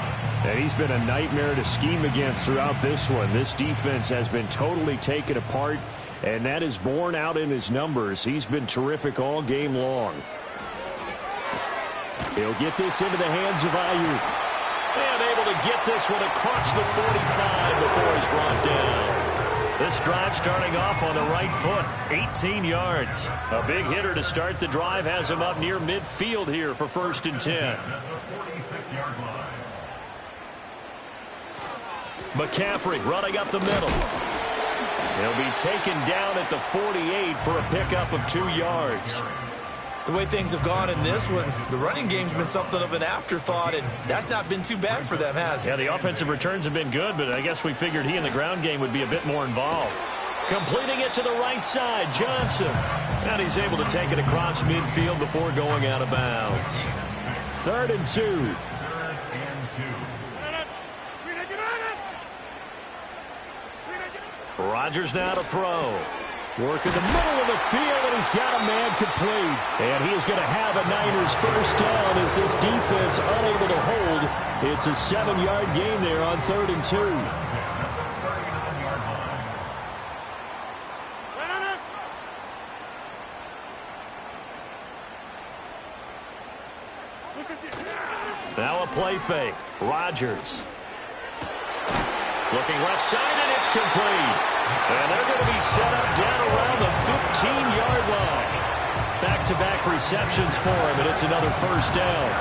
And he's been a nightmare to scheme against throughout this one. This defense has been totally taken apart, and that is borne out in his numbers. He's been terrific all game long. He'll get this into the hands of Ayuk. And able to get this one across the 45 before he's brought down. This drive starting off on the right foot, 18 yards. A big hitter to start the drive has him up near midfield here for first and 10. McCaffrey running up the middle. He'll be taken down at the 48 for a pickup of 2 yards. The way things have gone in this one, the running game's been something of an afterthought, and that's not been too bad for them, has it? Yeah, the offensive returns have been good, but I guess we figured he in the ground game would be a bit more involved. Completing it to the right side, Johnson. And he's able to take it across midfield before going out of bounds. 3rd and 2. Rodgers now to throw. Work in the middle of the field, and he's got a man complete. And he is going to have a Niners first down as this defense unable to hold. It's a 7-yard gain there on 3rd and 2. Now a play fake. Rodgers. Looking left side, and it's complete. And they're going to be set up down around the 15-yard line. Back-to-back receptions for him, and it's another first down.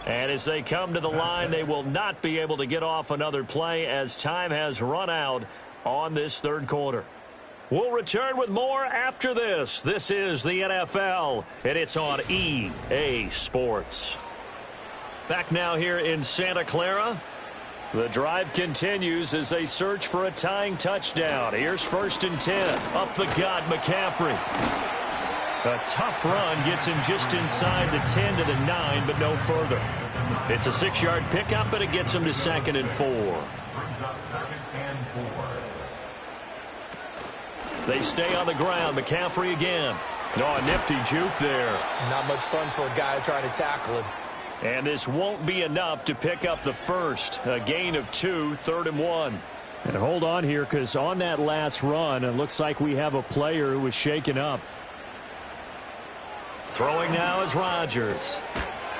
And as they come to the line, they will not be able to get off another play as time has run out on this third quarter. We'll return with more after this. This is the NFL, and it's on EA Sports. Back now here in Santa Clara. The drive continues as they search for a tying touchdown. Here's 1st and 10. Up the gut, McCaffrey. A tough run gets him just inside the 10 to the 9, but no further. It's a 6-yard pickup, and it gets him to 2nd and 4. They stay on the ground. McCaffrey again. Oh, a nifty juke there. Not much fun for a guy trying to tackle him. And this won't be enough to pick up the first. A gain of 2, 3rd and 1. And hold on here, because on that last run, it looks like we have a player who was shaken up. Throwing now is Rodgers.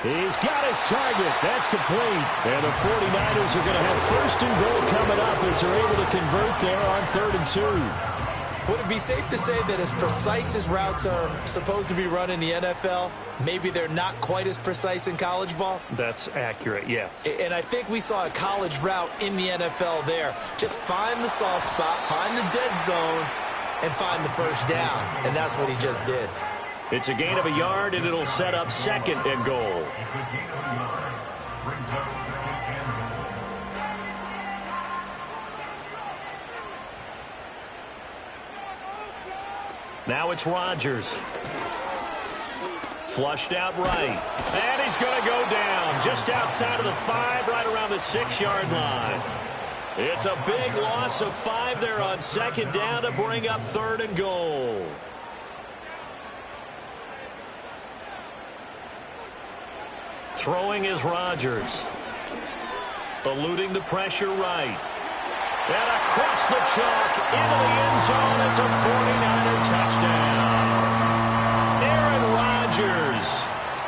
He's got his target. That's complete. And the 49ers are going to have 1st and goal coming up as they're able to convert there on 3rd and 2. Would it be safe to say that as precise as routes are supposed to be run in the NFL, maybe they're not quite as precise in college ball? That's accurate, yeah. And I think we saw a college route in the NFL there. Just find the soft spot, find the dead zone, and find the first down. And that's what he just did. It's a gain of a yard, and it'll set up 2nd and goal. Now it's Rodgers. Flushed out right. And he's going to go down just outside of the 5, right around the 6-yard line. It's a big loss of 5 there on 2nd down to bring up 3rd and goal. Throwing is Rodgers. Eluding the pressure right. And across the chalk into the end zone. It's a 49er touchdown. Aaron Rodgers,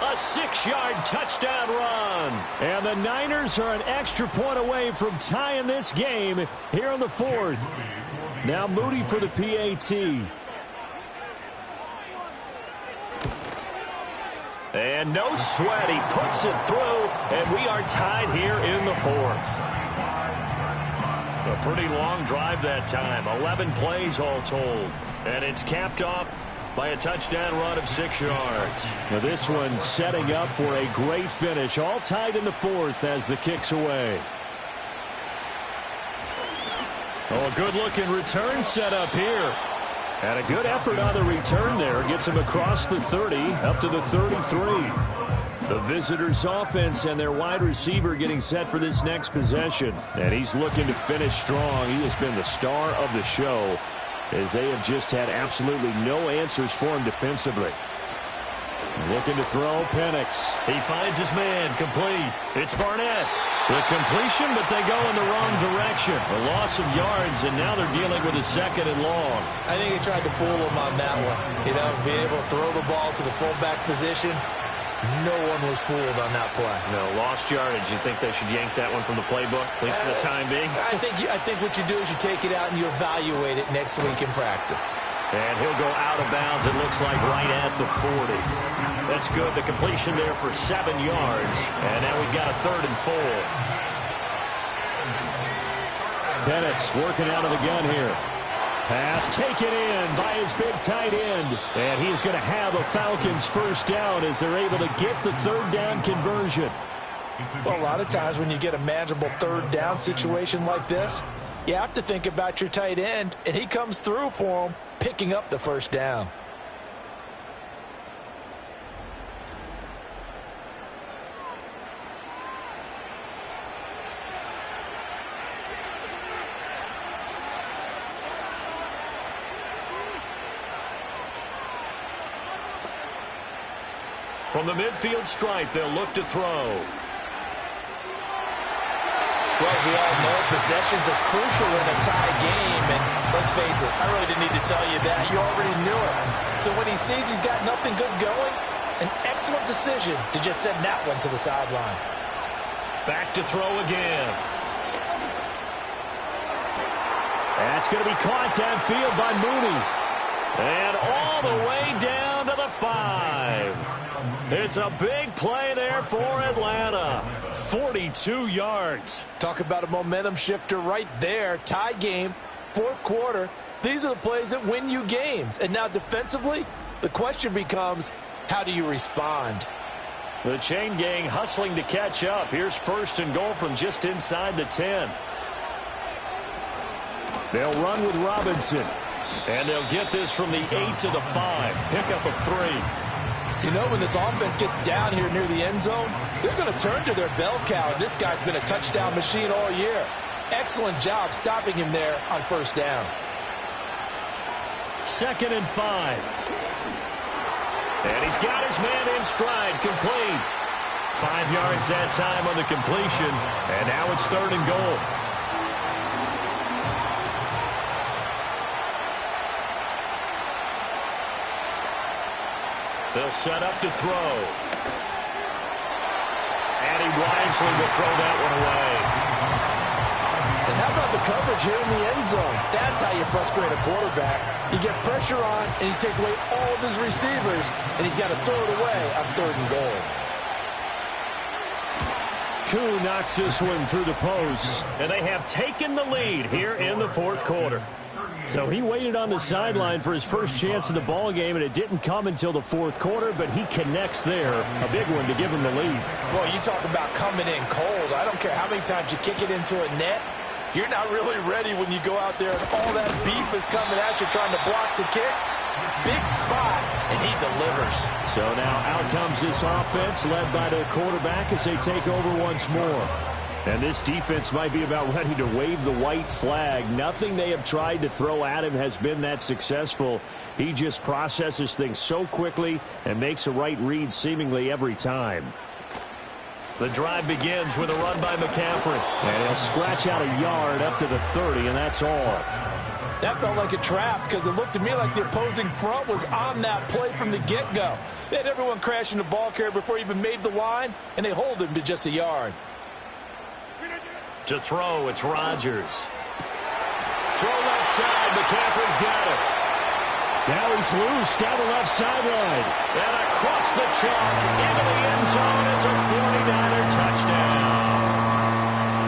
a 6-yard touchdown run. And the Niners are an extra point away from tying this game here in the 4th. Now Moody for the PAT. And no sweat. He puts it through, and we are tied here in the 4th. A pretty long drive that time. 11 plays all told. And it's capped off by a touchdown run of 6 yards. Now this one setting up for a great finish. All tied in the 4th as the kick's away. Oh, a good-looking return set up here. And a good effort on the return there. Gets him across the 30, up to the 33. The visitors' offense and their wide receiver getting set for this next possession. And he's looking to finish strong. He has been the star of the show as they have just had absolutely no answers for him defensively. Looking to throw, Penix. He finds his man, complete. It's Barnett. The completion, but they go in the wrong direction. A loss of yards, and now they're dealing with a 2nd and long. I think he tried to fool him on that one. You know, being able to throw the ball to the fullback position. No one was fooled on that play. No, lost yardage. You think they should yank that one from the playbook, at least for the time being? I think what you do is you take it out and you evaluate it next week in practice. And he'll go out of bounds, it looks like, right at the 40. That's good. The completion there for 7 yards. And now we've got a 3rd and 4. Penix working out of the gun here. Pass taken in by his big tight end. And he's going to have a Falcons first down as they're able to get the 3rd down conversion. Well, a lot of times when you get a manageable 3rd down situation like this, you have to think about your tight end, and he comes through for him, picking up the first down. From the midfield stripe, they'll look to throw. Well, as we all know, possessions are crucial in a tie game, and let's face it, I really didn't need to tell you that. You already knew it. So when he sees he's got nothing good going, an excellent decision to just send that one to the sideline. Back to throw again. That's going to be caught downfield by Mooney. And all the way down to the the 5. It's a big play there for Atlanta. 42 yards. Talk about a momentum shifter right there. Tie game, fourth quarter. These are the plays that win you games. And now defensively, the question becomes, how do you respond? The chain gang hustling to catch up. Here's first and goal from just inside the 10. They'll run with Robinson. And they'll get this from the 8 to the 5. Pickup of 3. You know, when this offense gets down here near the end zone, they're going to turn to their bell cow. And this guy's been a touchdown machine all year. Excellent job stopping him there on first down. 2nd and 5. And he's got his man in stride, complete. 5 yards that time on the completion. And now it's 3rd and goal. They'll set up to throw. And he wisely will throw that one away. And how about the coverage here in the end zone? That's how you frustrate a quarterback. You get pressure on, and you take away all of his receivers, and he's got to throw it away on 3rd and goal. Koo knocks this one through the posts, and they have taken the lead here in the 4th quarter. So he waited on the sideline for his first chance in the ball game, and it didn't come until the 4th quarter, but he connects there. A big one to give him the lead. Boy, you talk about coming in cold. I don't care how many times you kick it into a net. You're not really ready when you go out there and all that beef is coming at you trying to block the kick. Big spot, and he delivers. So now out comes this offense led by the quarterback as they take over once more. And this defense might be about ready to wave the white flag. Nothing they have tried to throw at him has been that successful. He just processes things so quickly and makes a right read seemingly every time. The drive begins with a run by McCaffrey. And he'll scratch out a yard up to the 30, and that's all. That felt like a trap because it looked to me like the opposing front was on that play from the get-go. They had everyone crashing the ball carrier before he even made the line, and they hold him to just a yard. To throw, it's Rodgers. Throw left side, McCaffrey's got it. Now he's loose down the left sideline. And across the chalk into the end zone. It's a 49er touchdown.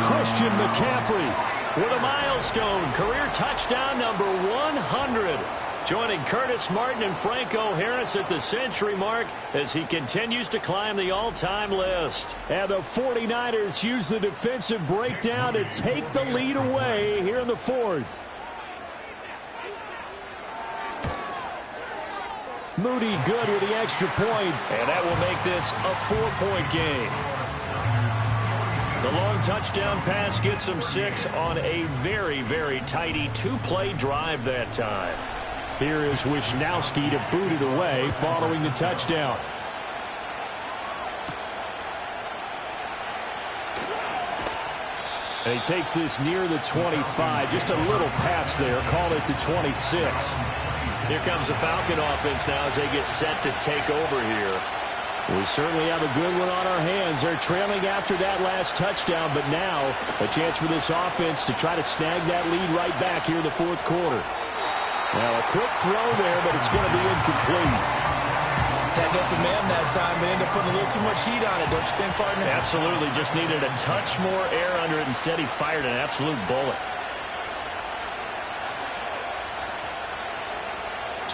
Christian McCaffrey with a milestone career touchdown number 100. Joining Curtis Martin and Franco Harris at the century mark as he continues to climb the all-time list. And the 49ers use the defensive breakdown to take the lead away here in the 4th. Moody good with the extra point, and that will make this a 4-point game. The long touchdown pass gets him 6 on a very, very tidy 2-play drive that time. Here is Wisnowski to boot it away following the touchdown. And he takes this near the 25. Just a little pass there. Call it the 26. Here comes the Falcon offense now as they get set to take over here. We certainly have a good one on our hands. They're trailing after that last touchdown, but now a chance for this offense to try to snag that lead right back here in the 4th quarter. Now a quick throw there, but it's going to be incomplete. Had open man that time, but ended up putting a little too much heat on it, don't you think, partner? Absolutely. Just needed a touch more air under it. Instead, he fired an absolute bullet.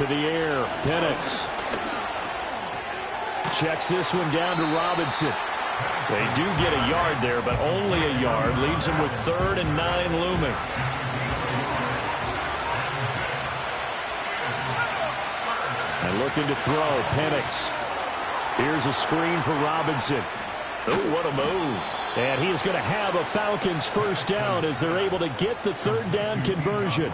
To the air, Penix. Checks this one down to Robinson. They do get a yard there, but only a yard. Leaves him with 3rd and 9 looming. And looking to throw, Penix. Here's a screen for Robinson. Oh, what a move. And he is going to have a Falcons first down as they're able to get the 3rd down conversion.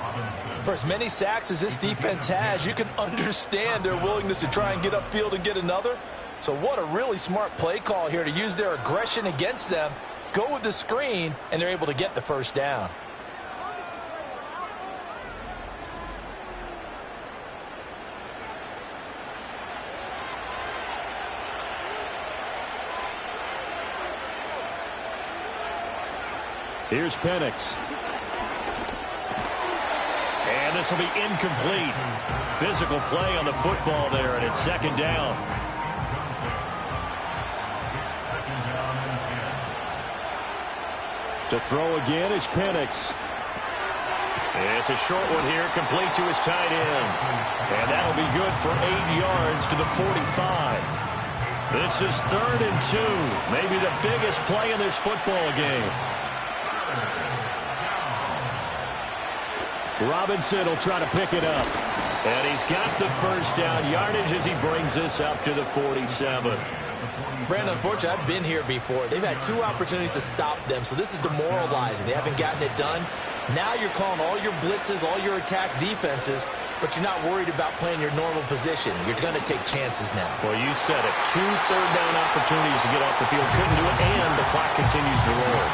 For as many sacks as this defense has, you can understand their willingness to try and get upfield and get another. So what a really smart play call here to use their aggression against them, go with the screen, and they're able to get the first down. Here's Penix. And this will be incomplete. Physical play on the football there, and it's second down. To throw again is Penix. It's a short one here, complete to his tight end. And that'll be good for 8 yards to the 45. This is 3rd and 2. Maybe the biggest play in this football game. Robinson will try to pick it up. And he's got the first down yardage as he brings this up to the 47. Brandon, unfortunately, I've been here before. They've had 2 opportunities to stop them, so this is demoralizing. They haven't gotten it done. Now you're calling all your blitzes, all your attack defenses, but you're not worried about playing your normal position. You're going to take chances now. Well, you said it. 2 third-down opportunities to get off the field. Couldn't do it, and the clock continues to roll.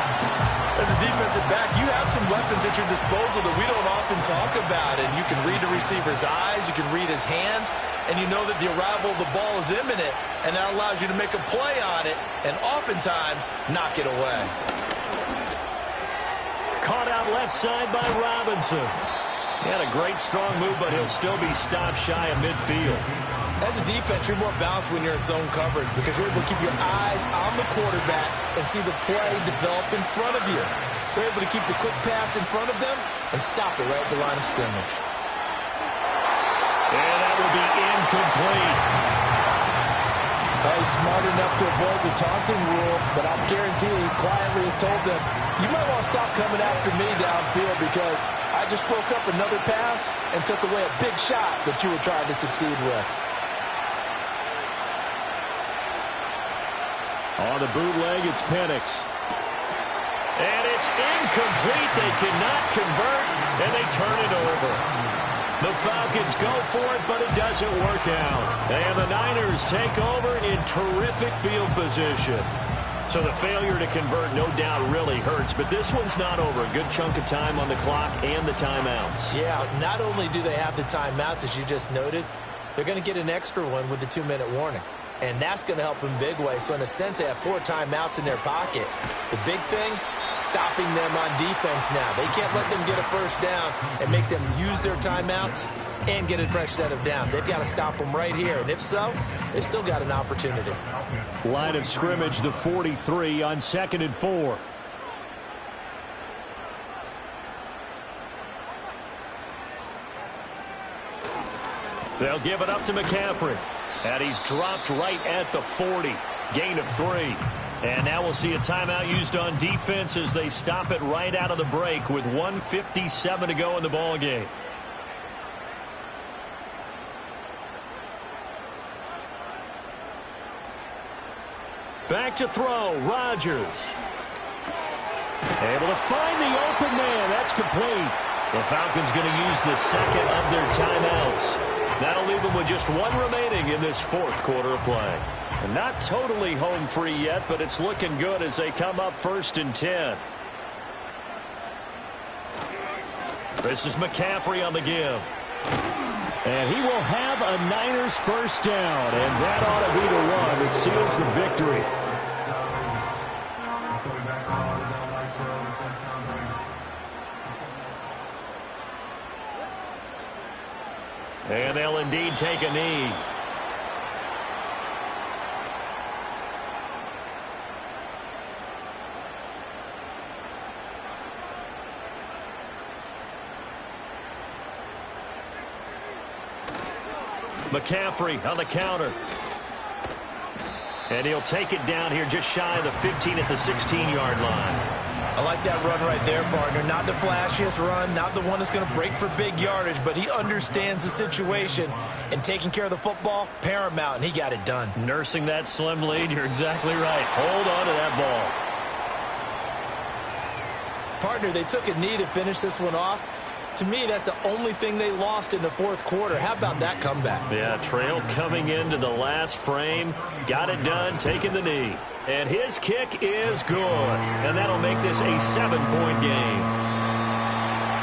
As a defensive back, you have some weapons at your disposal that we don't often talk about, and you can read the receiver's eyes, you can read his hands, and you know that the arrival of the ball is imminent, and that allows you to make a play on it and oftentimes knock it away. Caught out left side by Robinson. He had a great strong move, but he'll still be stopped shy of midfield. As a defense, you're more balanced when you're in zone coverage because you're able to keep your eyes on the quarterback and see the play develop in front of you. You're able to keep the quick pass in front of them and stop it right at the line of scrimmage. And that will be incomplete. He's smart enough to avoid the taunting rule, but I'll guarantee he quietly has told them, you might want to stop coming after me downfield because I just broke up another pass and took away a big shot that you were trying to succeed with. On the bootleg, it's Penix. And it's incomplete. They cannot convert, and they turn it over. The Falcons go for it, but it doesn't work out. And the Niners take over in terrific field position. So the failure to convert, no doubt, really hurts. But this one's not over. A good chunk of time on the clock and the timeouts. Yeah, not only do they have the timeouts, as you just noted, they're going to get an extra one with the 2-minute warning. And that's going to help in big ways. So in a sense, they have 4 timeouts in their pocket. The big thing, stopping them on defense now. They can't let them get a first down and make them use their timeouts and get a fresh set of downs. They've got to stop them right here. And if so, they've still got an opportunity. Line of scrimmage, the 43 on 2nd and 4. They'll give it up to McCaffrey. And he's dropped right at the 40. Gain of 3. And now we'll see a timeout used on defense as they stop it right out of the break with 1:57 to go in the ball game. Back to throw, Rodgers. Able to find the open man. That's complete. The Falcons going to use the second of their timeouts. That'll leave them with just 1 remaining in this 4th quarter of play. And not totally home free yet, but it's looking good as they come up 1st and 10. This is McCaffrey on the give. And he will have a Niners first down, and that ought to be the one that seals the victory. And they'll indeed take a knee. McCaffrey on the counter. And he'll take it down here just shy of the 15 at the 16-yard line. I like that run right there, partner. Not the flashiest run, not the one that's going to break for big yardage, but he understands the situation, and taking care of the football, paramount, and he got it done. Nursing that slim lead, you're exactly right. Hold on to that ball. Partner, they took a knee to finish this one off. To me, that's the only thing they lost in the 4th quarter. How about that comeback? Yeah, trailed coming into the last frame. Got it done, taking the knee. And his kick is good. And that'll make this a 7-point game.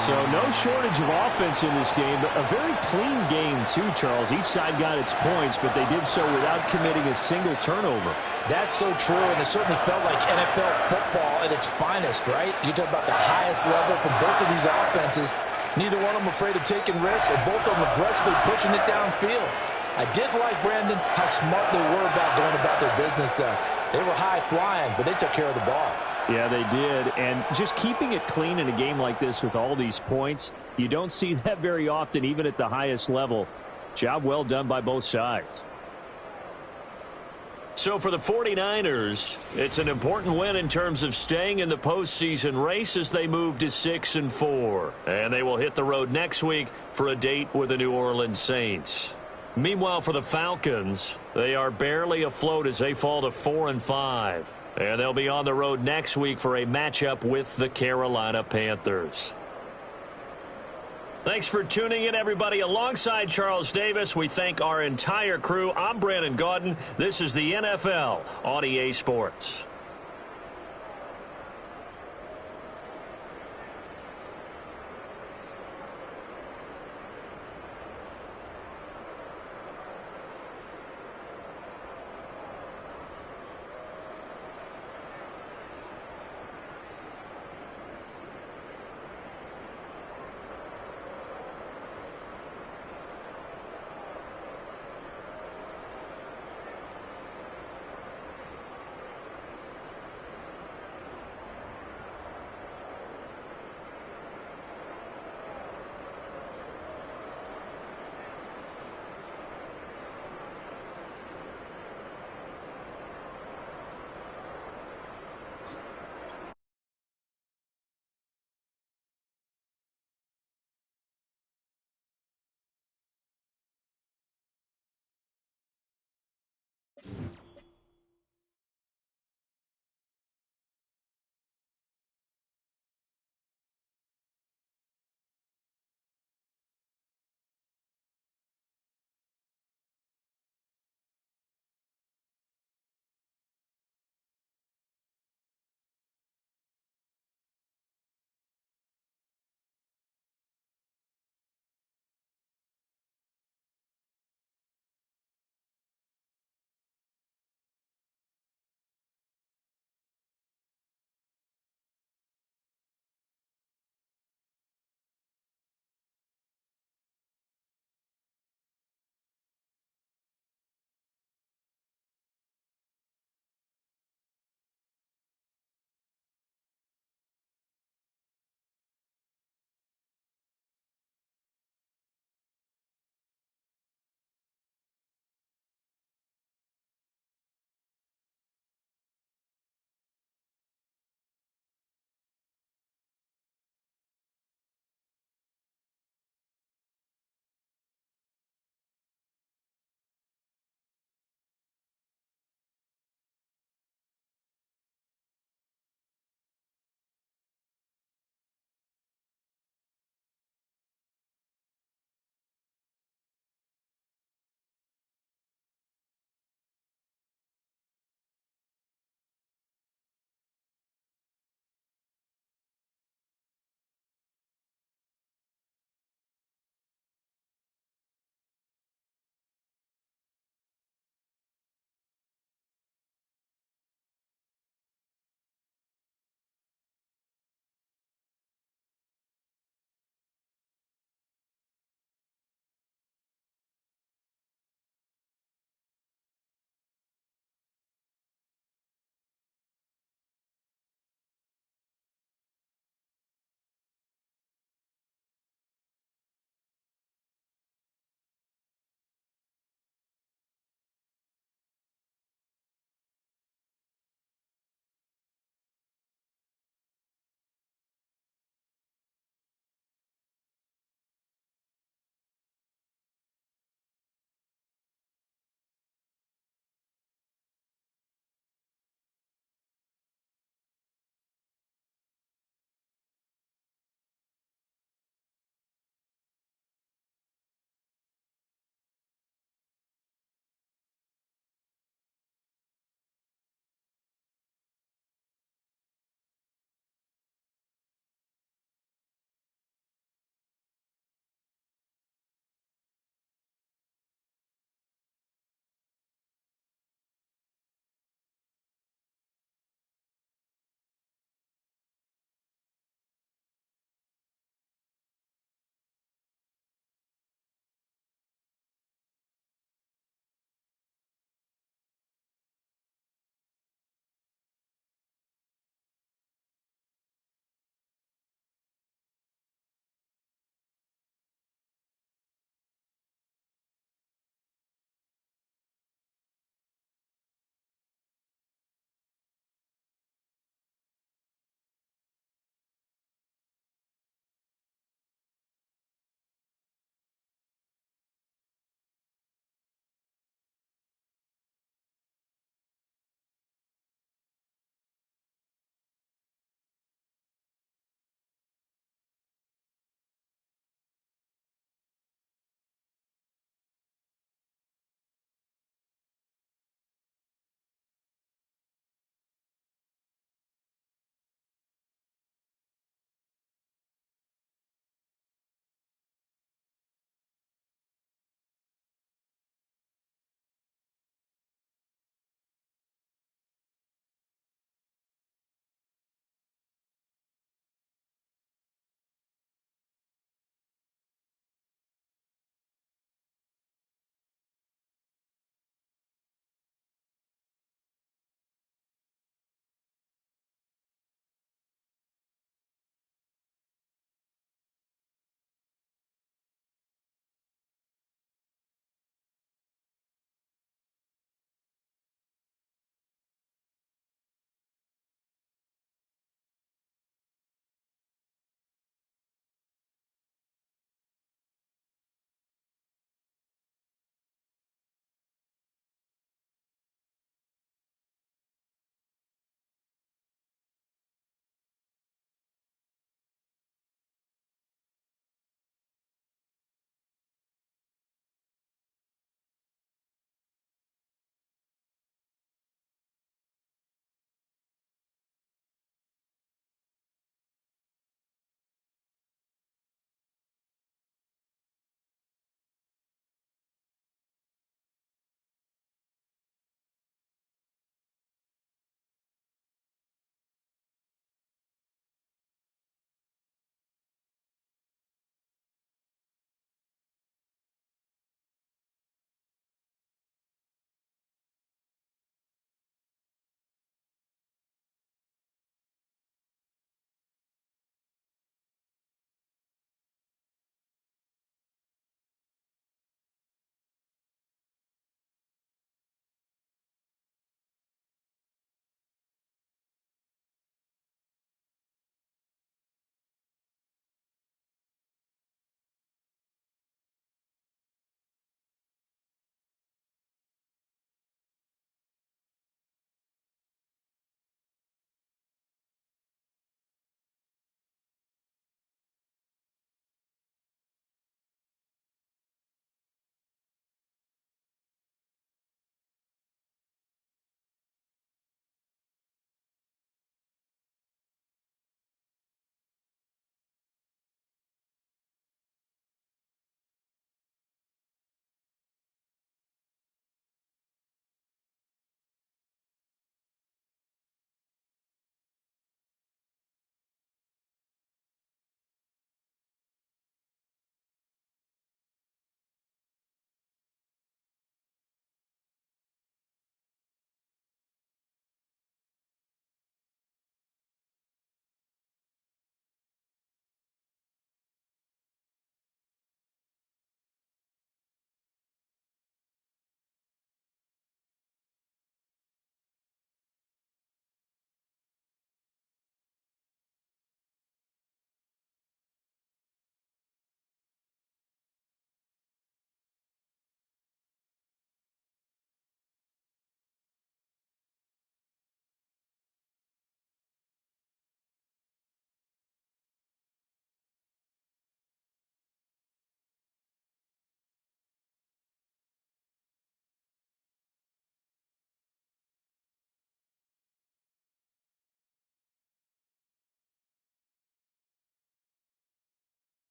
So no shortage of offense in this game, but a very clean game too, Charles. Each side got its points, but they did so without committing a single turnover. That's so true, and it certainly felt like NFL football at its finest, right? You talk about the highest level from both of these offenses. Neither one of them afraid of taking risks, and both of them aggressively pushing it downfield. I did like, Brandon, how smart they were about going about their business. They were high-flying, but they took care of the ball. Yeah, they did. And just keeping it clean in a game like this with all these points, you don't see that very often, even at the highest level. Job well done by both sides. So for the 49ers, it's an important win in terms of staying in the postseason race as they move to 6-4. And they will hit the road next week for a date with the New Orleans Saints. Meanwhile, for the Falcons, they are barely afloat as they fall to 4-5. And they'll be on the road next week for a matchup with the Carolina Panthers. Thanks for tuning in, everybody. Alongside Charles Davis, we thank our entire crew. I'm Brandon Gaudin. This is the NFL on EA Sports.